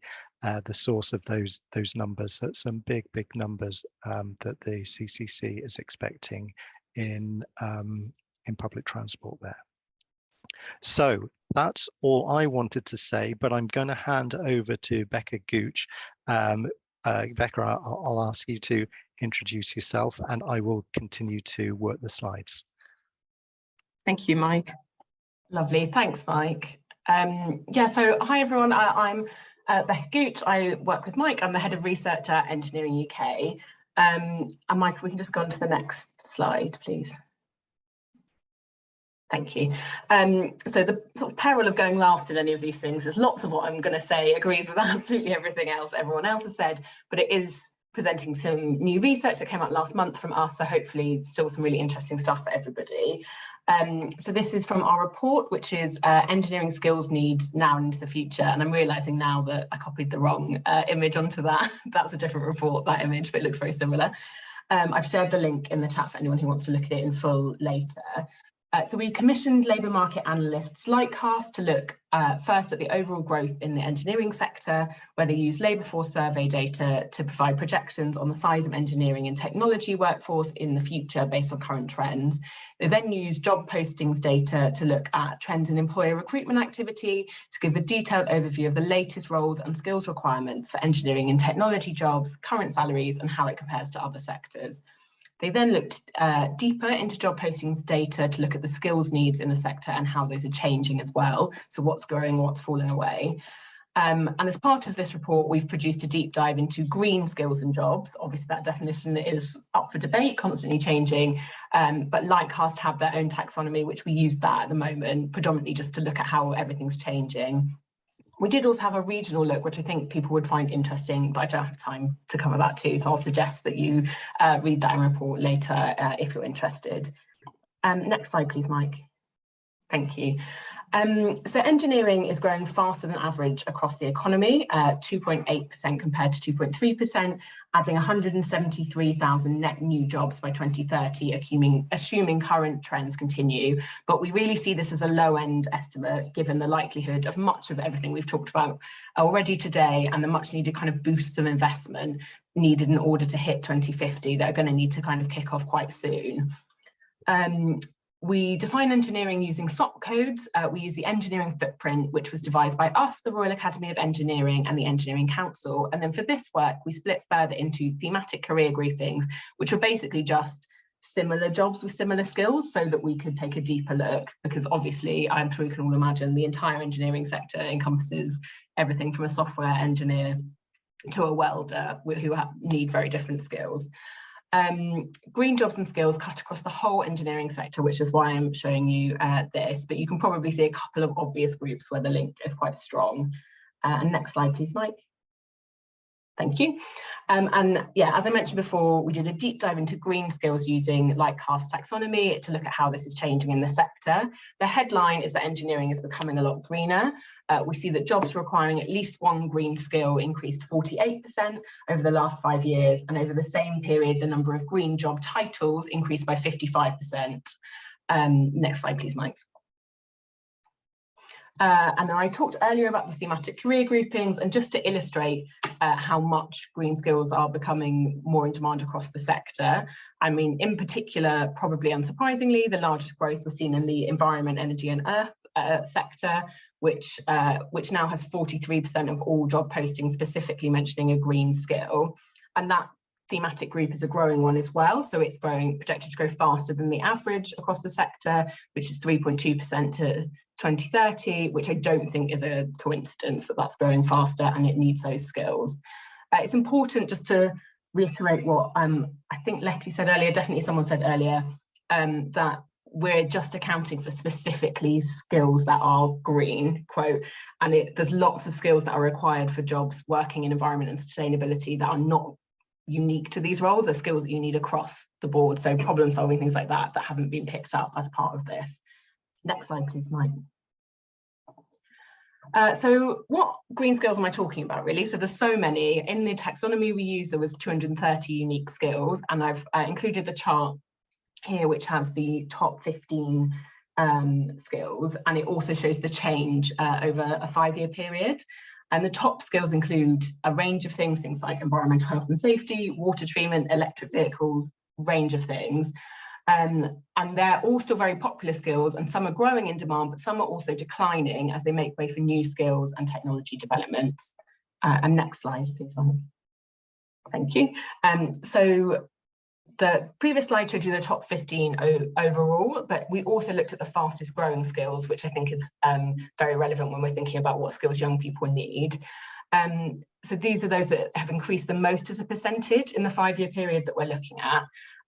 source of those numbers. So some big numbers that the CCC is expecting in public transport there. So that's all I wanted to say, but I'm going to hand over to Becca Gooch. Becca, I'll ask you to introduce yourself and I will continue to work the slides. Thank you, Mike. Lovely, thanks, Mike. Yeah, so hi everyone, I'm Becca Gooch. I work with Mike. I'm the head of research at Engineering UK. And Mike, we can just go on to the next slide, please. Thank you. So the sort of peril of going last in any of these things is lots of what I'm going to say agrees with absolutely everything else everyone else has said, but it is presenting some new research that came out last month from us, so hopefully still some really interesting stuff for everybody. So this is from our report, which is engineering skills needs now and into the future. And I'm realizing now that I copied the wrong image onto that. That's a different report, that image, but it looks very similar. I've shared the link in the chat for anyone who wants to look at it in full later. So we commissioned labour market analysts like Cast to look first at the overall growth in the engineering sector, where they use labour force survey data to provide projections on the size of engineering and technology workforce in the future based on current trends. They then use job postings data to look at trends in employer recruitment activity to give a detailed overview of the latest roles and skills requirements for engineering and technology jobs, current salaries, and how it compares to other sectors. They then looked deeper into job postings data to look at the skills needs in the sector and how those are changing as well. So what's growing, what's falling away. And as part of this report, we've produced a deep dive into green skills and jobs. Obviously, that definition is up for debate, constantly changing, but Lightcast have their own taxonomy, which we use that at the moment, predominantly just to look at how everything's changing. We did also have a regional look, which I think people would find interesting, but I don't have time to cover that too. So I'll suggest that you read that report later if you're interested. Next slide, please, Mike. Thank you. So engineering is growing faster than average across the economy, 2.8% compared to 2.3%, adding 173,000 net new jobs by 2030, assuming current trends continue. But we really see this as a low-end estimate, given the likelihood of much of everything we've talked about already today and the much needed kind of boosts of investment needed in order to hit 2050 that are going to need to kind of kick off quite soon. We define engineering using SOP codes. We use the engineering footprint, which was devised by us, the Royal Academy of Engineering, and the Engineering Council. And then for this work, we split further into thematic career groupings, which were basically just similar jobs with similar skills so that we could take a deeper look, because obviously, I'm sure you can all imagine, the entire engineering sector encompasses everything from a software engineer to a welder who need very different skills. Green jobs and skills cut across the whole engineering sector, which is why I'm showing you this, but you can probably see a couple of obvious groups where the link is quite strong. And next slide, please, Mike. Thank you. And yeah, as I mentioned before, we did a deep dive into green skills using Lightcast taxonomy to look at how this is changing in the sector. The headline is that engineering is becoming a lot greener. We see that jobs requiring at least one green skill increased 48% over the last 5 years. And over the same period, the number of green job titles increased by 55%. Next slide, please, Mike. And then I talked earlier about the thematic career groupings, and just to illustrate how much green skills are becoming more in demand across the sector. I mean, in particular, probably unsurprisingly, the largest growth was seen in the environment, energy and earth sector, which now has 43% of all job postings specifically mentioning a green skill. And that thematic group is a growing one as well. So it's projected to grow faster than the average across the sector, which is 3.2% to 2030, which I don't think is a coincidence that that's growing faster and it needs those skills. It's important just to reiterate what I think Letty said earlier, definitely someone said earlier, that we're just accounting for specifically skills that are green, quote, and there's lots of skills that are required for jobs working in environment and sustainability that are not unique to these roles. They're skills that you need across the board, so problem solving, things like that haven't been picked up as part of this. Next slide, please, Mike. So what green skills am I talking about, really? So there's so many. In the taxonomy we use, there was 230 unique skills, and I've included the chart here, which has the top 15 skills, and it also shows the change over a 5-year period. And the top skills include a range of things like environmental health and safety, water treatment, electric vehicles, range of things. And they're all still very popular skills, and some are growing in demand, but some are also declining as they make way for new skills and technology developments. And next slide, please. Thank you. So the previous slide showed you the top 15 overall, but we also looked at the fastest growing skills, which I think is very relevant when we're thinking about what skills young people need. So these are those that have increased the most as a percentage in the 5-year period that we're looking at.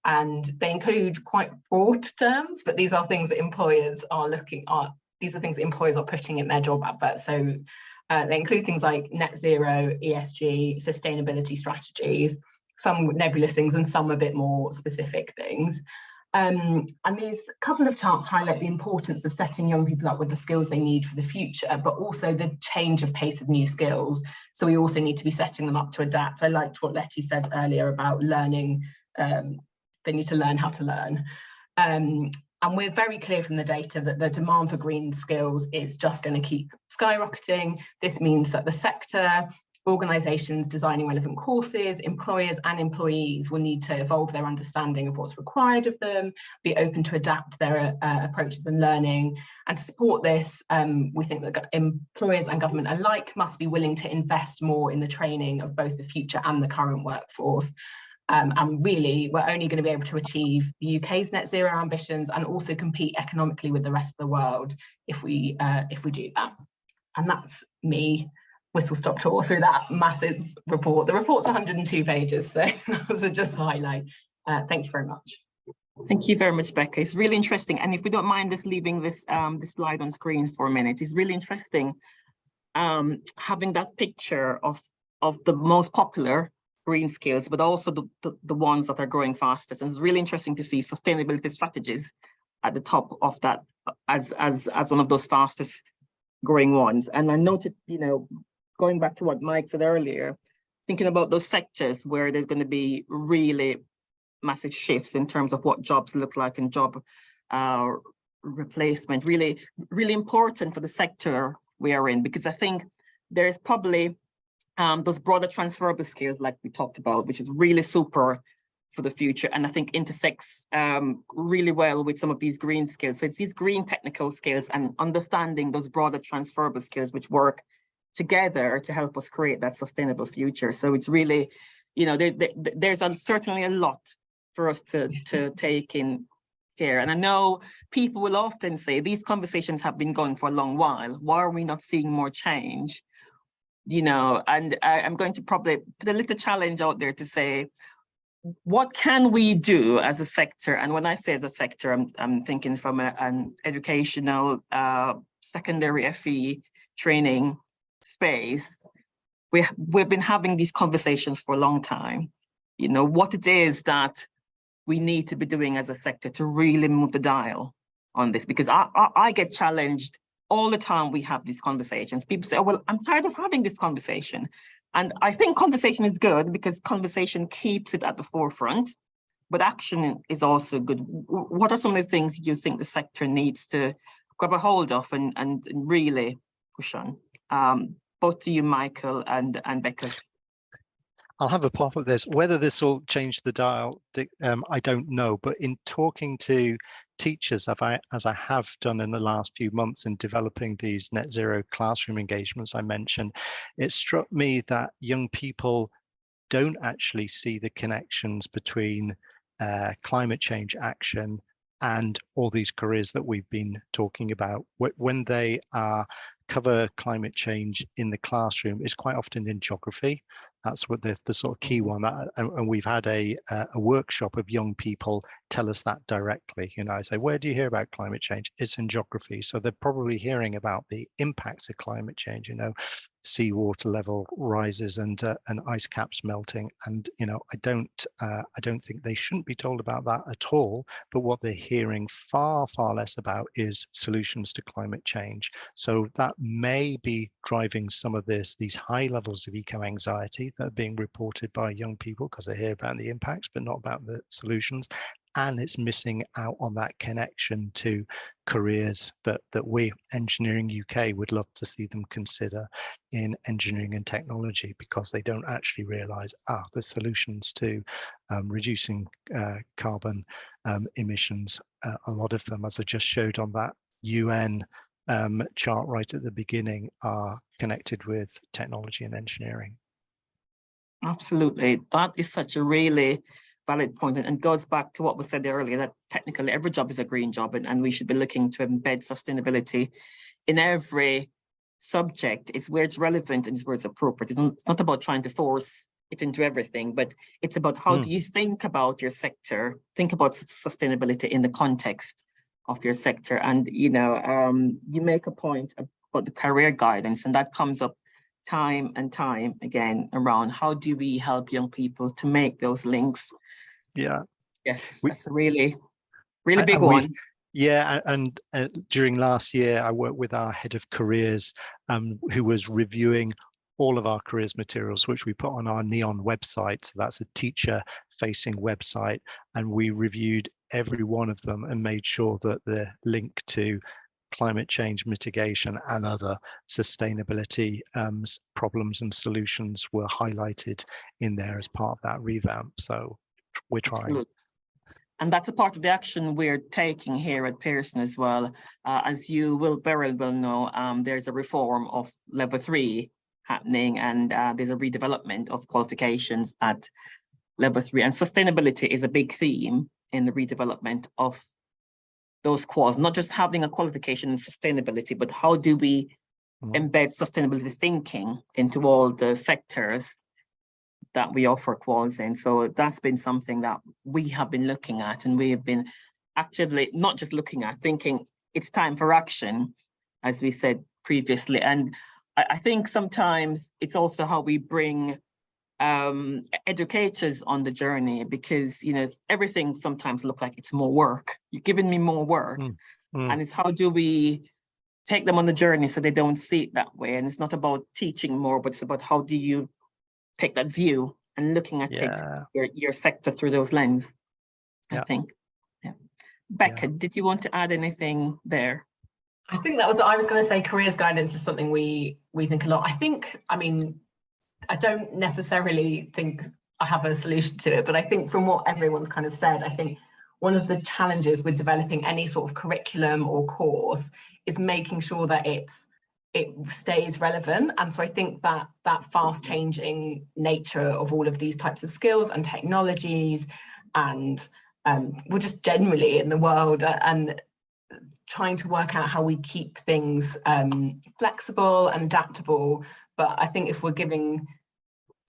And they include quite broad terms, but these are things that employers are looking at. These are things that employers are putting in their job adverts. So they include things like net zero, ESG, sustainability strategies, some nebulous things and some a bit more specific things. And these couple of charts highlight the importance of setting young people up with the skills they need for the future, but also the change of pace of new skills. So we also need to be setting them up to adapt. I liked what Letty said earlier about learning. They need to learn how to learn. And we're very clear from the data that the demand for green skills is just going to keep skyrocketing. This means that the sector, organisations designing relevant courses, employers and employees will need to evolve their understanding of what's required of them, be open to adapt their approaches and learning. And to support this, we think that employers and government alike must be willing to invest more in the training of both the future and the current workforce. And really, we're only going to be able to achieve the UK's net zero ambitions and also compete economically with the rest of the world if we do that. And that's me whistle-stop tour through that massive report. The report's 102 pages, so that was just a highlight. Thank you very much. Thank you very much, Becca. It's really interesting. And if we don't mind just leaving this, this slide on screen for a minute, it's really interesting having that picture of the most popular green skills, but also the ones that are growing fastest. And it's really interesting to see sustainability strategies at the top of that as one of those fastest growing ones. And I noted, you know, going back to what Mike said earlier, thinking about those sectors where there's going to be really massive shifts in terms of what jobs look like and job replacement, really important for the sector we are in, because I think there's probably those broader transferable skills like we talked about, which is really super for the future, and I think intersects really well with some of these green skills. So it's these green technical skills and understanding those broader transferable skills which work together to help us create that sustainable future. So it's really, you know, there's certainly a lot for us to take in here. And I know people will often say these conversations have been going for a long while. Why are we not seeing more change? You know, and I'm going to probably put a little challenge out there to say, what can we do as a sector? And when I say as a sector, I'm thinking from an educational, secondary FE training space. We've been having these conversations for a long time. You know, what it is that we need to be doing as a sector to really move the dial on this, because I get challenged all the time. We have these conversations. People say, oh, well, I'm tired of having this conversation. And I think conversation is good because conversation keeps it at the forefront, but action is also good. What are some of the things you think the sector needs to grab a hold of and really push on? Both to you, Michael and Becca. I'll have a pop at this. Whether this will change the dial, I don't know. But in talking to teachers, as I have done in the last few months in developing these net zero classroom engagements I mentioned, it struck me that young people don't actually see the connections between climate change action and all these careers that we've been talking about. When they cover climate change in the classroom, is quite often in geography. That's what the sort of key one. And we've had a workshop of young people tell us that directly. You know, I say, where do you hear about climate change? It's in geography. So they're probably hearing about the impacts of climate change, you know, seawater level rises and ice caps melting. And, you know, I don't think they shouldn't be told about that at all. But what they're hearing far, far less about is solutions to climate change. So that may be driving some of these high levels of eco-anxiety that are being reported by young people, because they hear about the impacts, but not about the solutions. and it's missing out on that connection to careers that we, Engineering UK, would love to see them consider in engineering and technology, because they don't actually realise the solutions to reducing carbon emissions. A lot of them, as I just showed on that UN chart right at the beginning, are connected with technology and engineering. Absolutely. That is such a really valid point, and goes back to what was said earlier, that technically every job is a green job, and we should be looking to embed sustainability in every subject. It's where it's relevant and it's where it's appropriate. It's not about trying to force it into everything, but it's about how do you think about your sector, think about sustainability in the context of your sector. And, you make a point about the career guidance, and that comes up time and time again around how do we help young people to make those links. Yeah. Yes, that's a really big one. Yeah, and during last year, I worked with our head of careers, who was reviewing all of our careers materials, which we put on our Neon website. So that's a teacher-facing website, and we reviewed every one of them and made sure that the link to climate change mitigation and other sustainability problems and solutions were highlighted in there as part of that revamp. So we're trying. Absolutely. And that's a part of the action we're taking here at Pearson as well. As you will very well know, there's a reform of level 3 happening, and there's a redevelopment of qualifications at level 3. And sustainability is a big theme in the redevelopment of those quals, not just having a qualification in sustainability, but how do we embed sustainability thinking into all the sectors that we offer quals in. So that's been something that we have been looking at, and we have been actively not just looking at, thinking it's time for action, as we said previously. And I think sometimes it's also how we bring educators on the journey, because everything sometimes looks like it's more work. You're giving me more work, and it's how do we take them on the journey so they don't see it that way. And it's not about teaching more, but it's about how do you take that view and looking at your sector through those lenses. I think. Yeah. Becca, did you want to add anything there? I think that was what I was going to say. Careers guidance is something we think a lot. I don't necessarily think I have a solution to it, but I think from what everyone's kind of said, I think one of the challenges with developing any sort of curriculum or course is making sure that it stays relevant. And so I think that fast changing nature of all of these types of skills and technologies, and we're just generally in the world, and trying to work out how we keep things flexible and adaptable. But I think if we're making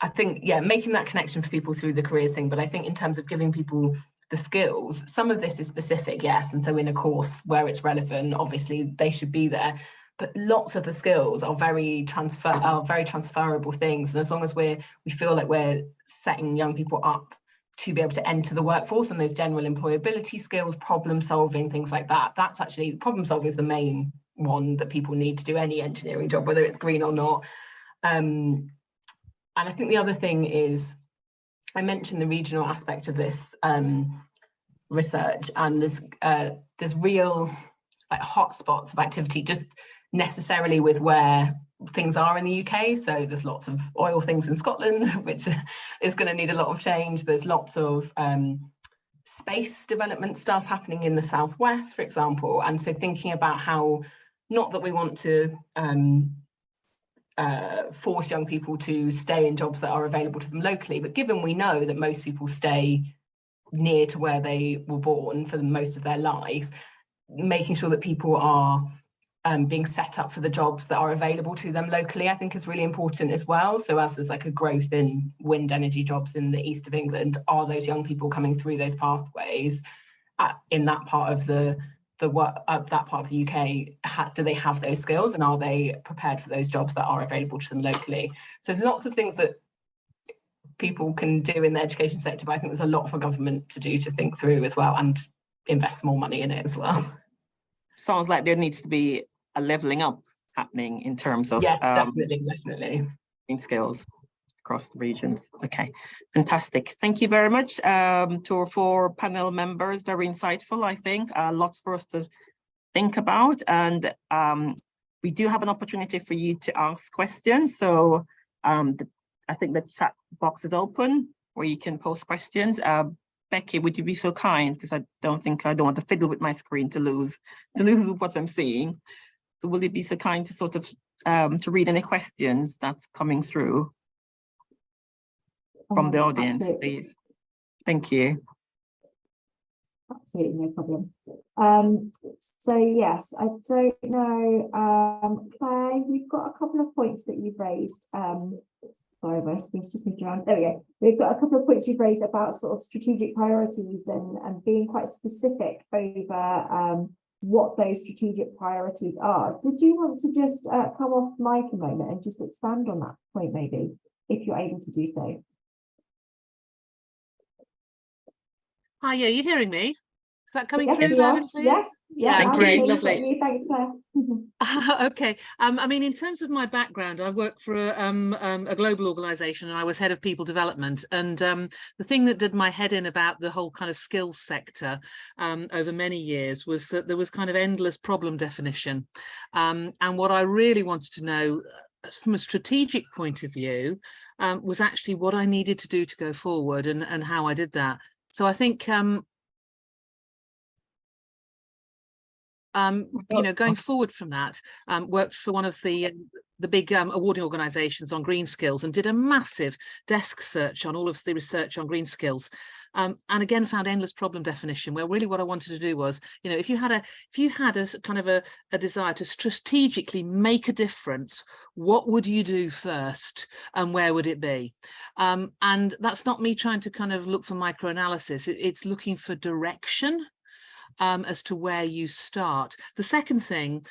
that connection for people through the careers thing, but I think in terms of giving people the skills, some of this is specific, yes. And so in a course where it's relevant, obviously they should be there. But lots of the skills are very transferable things. And as long as we feel like we're setting young people up to be able to enter the workforce, and those general employability skills, problem solving, things like that, that's actually, problem solving is the main one that people need to do any engineering job, whether it's green or not. And I think the other thing is, I mentioned the regional aspect of this research, and there's real hotspots of activity just necessarily with where things are in the UK. So there's lots of oil things in Scotland, which is going to need a lot of change. There's lots of space development stuff happening in the Southwest, for example. And so thinking about how, not that we want to force young people to stay in jobs that are available to them locally, but given we know that most people stay near to where they were born for the most of their life, making sure that people are being set up for the jobs that are available to them locally, I think is really important as well. So as there's like a growth in wind energy jobs in the east of England, are those young people coming through those pathways in that part of the that part of the UK? Do they have those skills, and are they prepared for those jobs that are available to them locally? So there's lots of things that people can do in the education sector, but I think there's a lot for government to do to think through as well, and invest more money in it as well. Sounds like there needs to be a leveling up happening in terms of yes, definitely in skills. across the regions. Okay, fantastic. Thank you very much to our 4 panel members. Very insightful, I think. Lots for us to think about. And we do have an opportunity for you to ask questions. So I think the chat box is open where you can post questions. Becky, would you be so kind? Because I don't want to fiddle with my screen to lose what I'm seeing. So will you be so kind to sort of to read any questions that's coming through from the audience, Absolutely. please? Thank you. Absolutely, no problem. So yes, I don't know, Claire, you've got a couple of points that you've raised. Sorry, my screen's just moved around. There we go. We've got a couple of points you've raised about sort of strategic priorities and being quite specific over what those strategic priorities are. Did you want to just come off mic a moment and just expand on that point, maybe, if you're able to do so? Hi, yeah, you hearing me? Is that coming Yes, through we loud are. and clear? Yes. Yeah, Thank great, you. lovely. Thanks, Claire. Okay, I mean, in terms of my background, I work for a global organisation, and I was head of people development. And the thing that did my head in about the whole kind of skills sector over many years was that there was kind of endless problem definition. And what I really wanted to know from a strategic point of view was actually what I needed to do to go forward and how I did that. So I think you know, going forward from that, worked for one of the big awarding organisations on green skills and did a massive desk search on all of the research on green skills, and again found endless problem definition. Where really what I wanted to do was, you know, if you had a kind of a desire to strategically make a difference, what would you do first, and where would it be? And that's not me trying to kind of look for microanalysis. It's looking for direction. As to where you start. The second thing,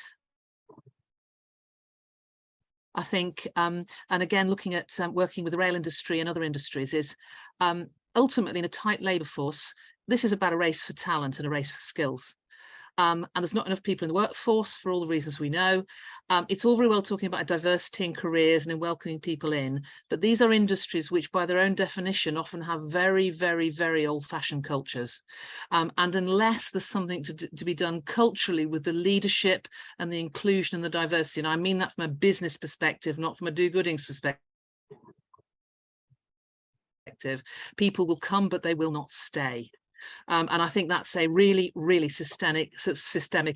I think, and again, looking at working with the rail industry and other industries, is ultimately in a tight labour force, this is about a race for talent and a race for skills. And there's not enough people in the workforce for all the reasons we know. It's all very well talking about diversity in careers and in welcoming people in, but these are industries which by their own definition often have very, very, very old-fashioned cultures. And unless there's something to be done culturally with the leadership and the inclusion and the diversity, and I mean that from a business perspective, not from a do-goodings perspective, people will come, but they will not stay. And I think that's a really, really systemic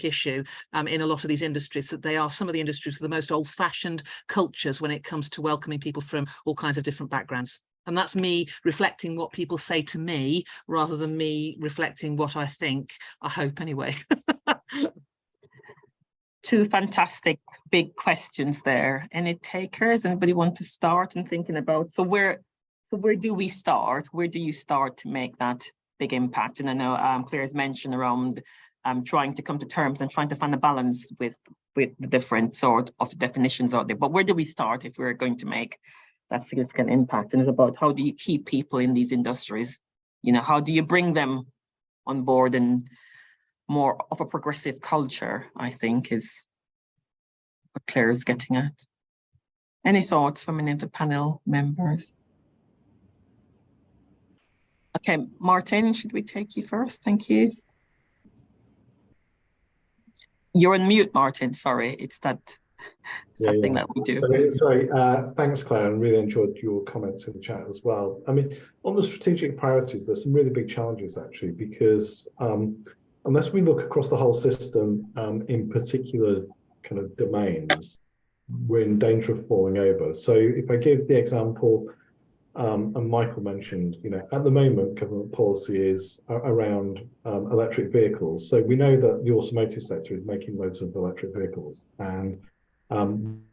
issue in a lot of these industries, that they are some of the industries with the most old-fashioned cultures when it comes to welcoming people from all kinds of different backgrounds. And that's me reflecting what people say to me rather than me reflecting what I think, I hope anyway. 2 fantastic big questions there. Any takers? Anybody want to start and thinking about, so where do we start? Where do you start to make that big impact? And I know Claire's mentioned around trying to come to terms and trying to find a balance with the different sort of definitions out there. But where do we start if we're going to make that significant impact? And it's about, how do you keep people in these industries? You know, how do you bring them on board, and more of a progressive culture, I think, is what Claire's getting at. Any thoughts from any of the panel members? Okay, Martin, should we take you first? Thank you. You're on mute, Martin. Sorry, it's that thing that we do. Sorry, thanks, Claire, and really enjoyed your comments in the chat as well. I mean, on the strategic priorities, there's some really big challenges actually, because unless we look across the whole system in particular kind of domains, we're in danger of falling over. So if I give the example, and Michael mentioned, you know, at the moment, government policy is around electric vehicles. So we know that the automotive sector is making loads of electric vehicles. And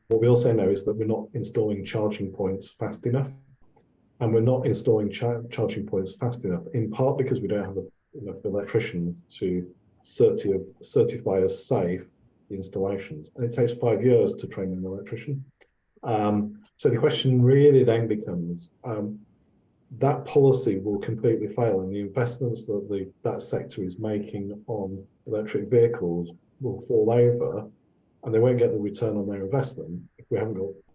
what we also know is that we're not installing charging points fast enough. And we're not installing charging points fast enough, in part because we don't have enough electricians to certify as safe the installations. And it takes 5 years to train an electrician. So the question really then becomes, that policy will completely fail, and the investments that that sector is making on electric vehicles will fall over, and they won't get the return on their investment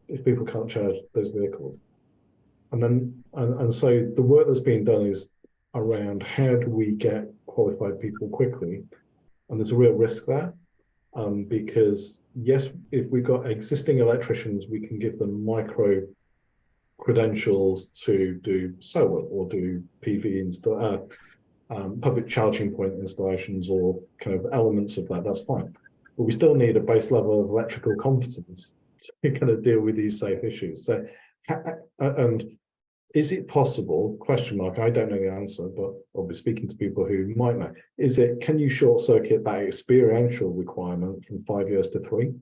if people can't charge those vehicles. And so the work that's being done is around how do we get qualified people quickly, and there's a real risk there, because yes, if we've got existing electricians, we can give them micro credentials to do solar or do PV public charging point installations or kind of elements of that. That's fine, but we still need a base level of electrical competence to kind of deal with these safe issues. So, and is it possible, question mark, I don't know the answer, but I'll be speaking to people who might know, can you short circuit that experiential requirement from 5 years to 3?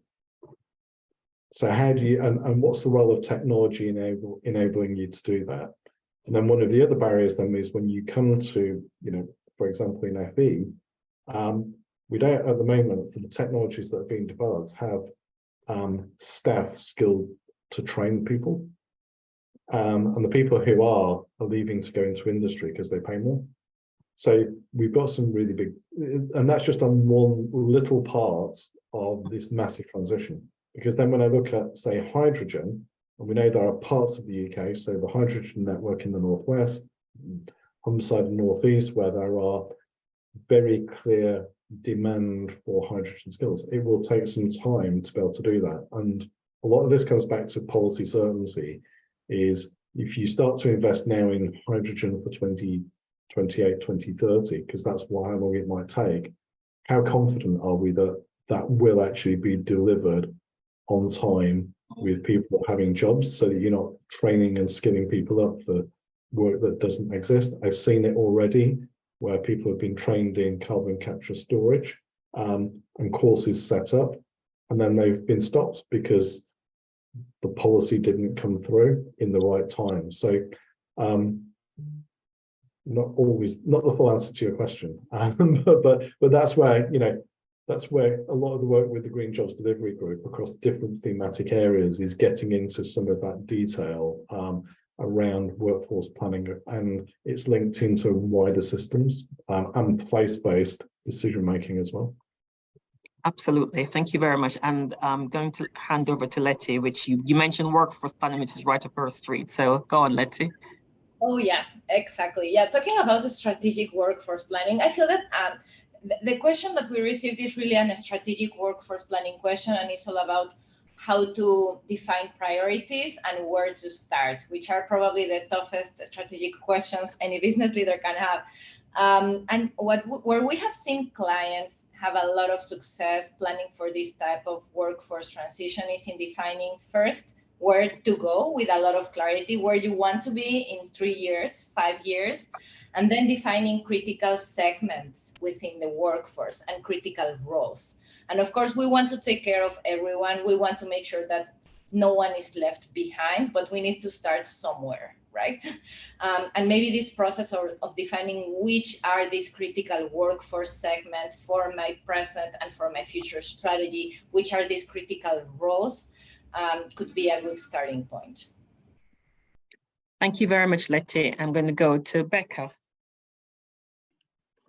So how do you, and what's the role of technology enabling you to do that? And then one of the other barriers then is when you come to, for example, in FE, we don't at the moment, for the technologies that are being developed, have staff skilled to train people. And the people who are leaving to go into industry because they pay more. So we've got some really big, and that's just on one little part of this massive transition. Because then when I look at, say, hydrogen, and we know there are parts of the UK, so the hydrogen network in the northwest, Humberside and northeast, where there are very clear demand for hydrogen skills. It will take some time to be able to do that. And a lot of this comes back to policy certainty, is if you start to invest now in hydrogen for 2028, 2030, because that's how long it might take, how confident are we that that will actually be delivered on time with people having jobs, so that you're not training and skilling people up for work that doesn't exist? I've seen it already where people have been trained in carbon capture storage and courses set up, and then they've been stopped because the policy didn't come through in the right time. So not the full answer to your question, but that's where, that's where a lot of the work with the Green Jobs Delivery Group across different thematic areas is getting into some of that detail around workforce planning, and it's linked into wider systems and place-based decision-making as well. Absolutely. Thank you very much. And I'm going to hand over to Letty, which you mentioned workforce planning, which is right up her street. So go on, Letty. Oh, yeah, exactly. Yeah, talking about the strategic workforce planning, I feel that the question that we received is really a strategic workforce planning question, and it's all about how to define priorities and where to start, which are probably the toughest strategic questions any business leader can have. And where we have seen clients have a lot of success planning for this type of workforce transition is in defining first where to go with a lot of clarity, where you want to be in 3 years, 5 years, and then defining critical segments within the workforce and critical roles. And of course, we want to take care of everyone. We want to make sure that no one is left behind, but we need to start somewhere, right? And maybe this process of defining which are these critical workforce segments for my present and for my future strategy, which are these critical roles, could be a good starting point. Thank you very much, Letty. I'm going to go to Becca.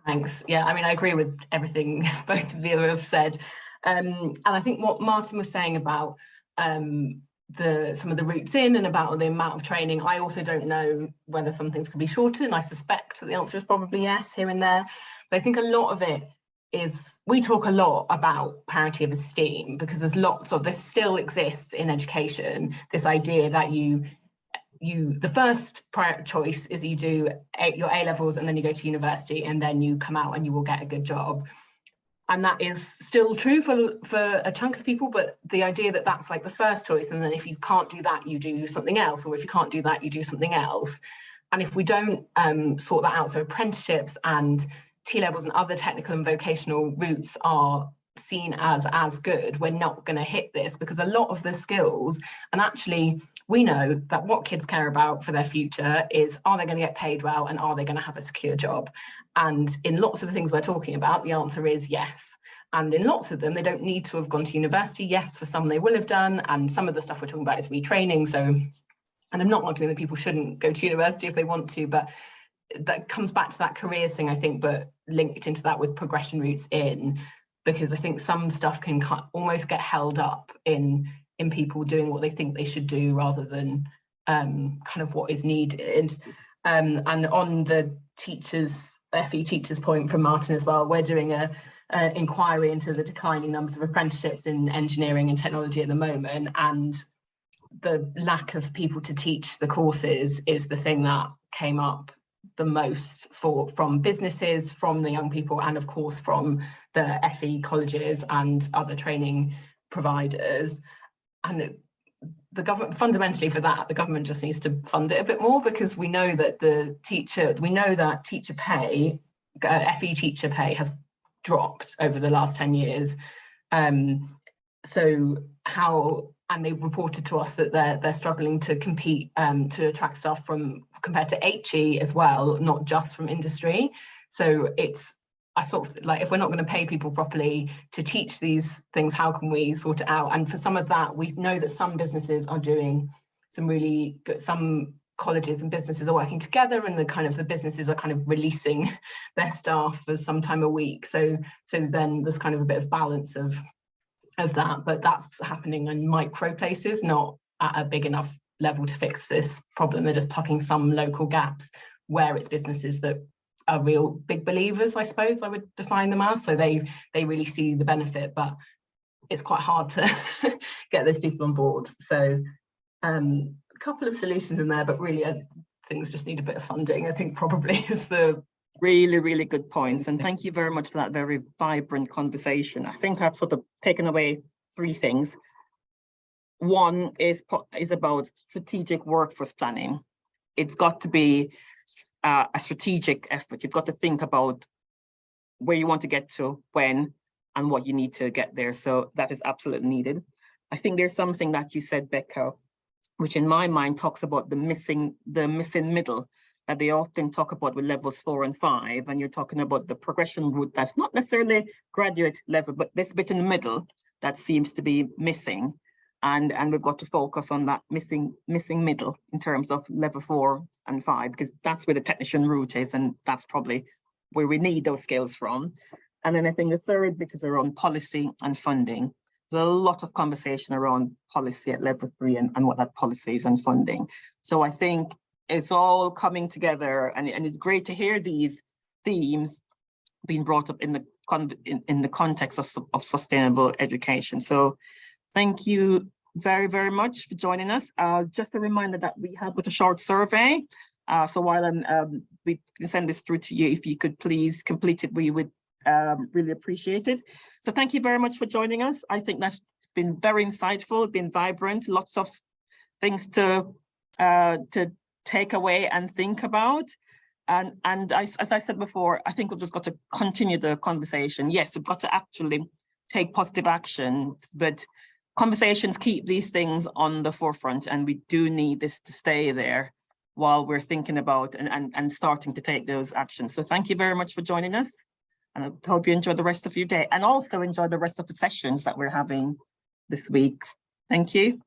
Thanks. Yeah, I mean, I agree with everything both of you have said. And I think what Martin was saying about some of the routes in and about the amount of training, I also don't know whether some things can be shortened. I suspect that the answer is probably yes, here and there. But I think a lot of it is, we talk a lot about parity of esteem, because there's lots of, this still exists in education, this idea that the first prior choice is you do your A-levels and then you go to university and then you come out and you will get a good job. And that is still true for a chunk of people, but the idea that that's like the first choice, and then if you can't do that, you do something else, or if you can't do that, you do something else. And if we don't sort that out, so apprenticeships and T-levels and other technical and vocational routes are seen as good, we're not going to hit this, because a lot of the skills, and actually we know that what kids care about for their future is, are they going to get paid well and are they going to have a secure job? And in lots of the things we're talking about, the answer is yes. And in lots of them, they don't need to have gone to university. Yes, for some they will have done, and some of the stuff we're talking about is retraining. So, and I'm not arguing that people shouldn't go to university if they want to, but that comes back to that careers thing, I think, but linked into that with progression routes in, because I think some stuff can almost get held up in people doing what they think they should do rather than kind of what is needed. And on the FE teachers point from Martin as well, we're doing a inquiry into the declining numbers of apprenticeships in engineering and technology at the moment, and the lack of people to teach the courses is the thing that came up the most from businesses, from the young people, and of course from the FE colleges and other training providers. And the government, fundamentally for that, the government just needs to fund it a bit more, because we know that teacher pay, FE teacher pay has dropped over the last 10 years. And they've reported to us that they're struggling to compete to attract staff compared to HE as well, not just from industry. So I sort of like, if we're not going to pay people properly to teach these things, how can we sort it out? And for some of that, we know that some businesses are doing some really good, some colleges and businesses are working together, and the businesses are kind of releasing their staff for some time a week. So then there's kind of a bit of balance of that, but that's happening in micro places, not at a big enough level to fix this problem. They're just plugging some local gaps where it's businesses that are real big believers, I suppose I would define them as. So they really see the benefit, but it's quite hard to get those people on board. So a couple of solutions in there, but really things just need a bit of funding, I think, probably is the really, really good points. And thank you very much for that very vibrant conversation. I think I've sort of taken away 3 things. One is about strategic workforce planning. It's got to be a strategic effort. You've got to think about where you want to get to, when, and what you need to get there. So that is absolutely needed. I think there's something that you said, Becca, which in my mind talks about the missing middle that they often talk about with levels 4 and 5, and you're talking about the progression route that's not necessarily graduate level, but this bit in the middle that seems to be missing. And we've got to focus on that missing middle in terms of level 4 and 5, because that's where the technician route is, and that's probably where we need those skills from. And then I think the third bit is around policy and funding. There's a lot of conversation around policy at level 3 and what that policy is and funding. So I think it's all coming together, and it's great to hear these themes being brought up in the context of sustainable education. So thank you very, very much for joining us. Just a reminder that we have a short survey. So while we can send this through to you, if you could please complete it, we would really appreciate it. So thank you very much for joining us. I think that's been very insightful, been vibrant, lots of things to take away and think about. And as I said before, I think we've just got to continue the conversation. Yes, we've got to actually take positive action, but conversations keep these things on the forefront, and we do need this to stay there while we're thinking about and starting to take those actions. So thank you very much for joining us, and I hope you enjoy the rest of your day, and also enjoy the rest of the sessions that we're having this week. Thank you.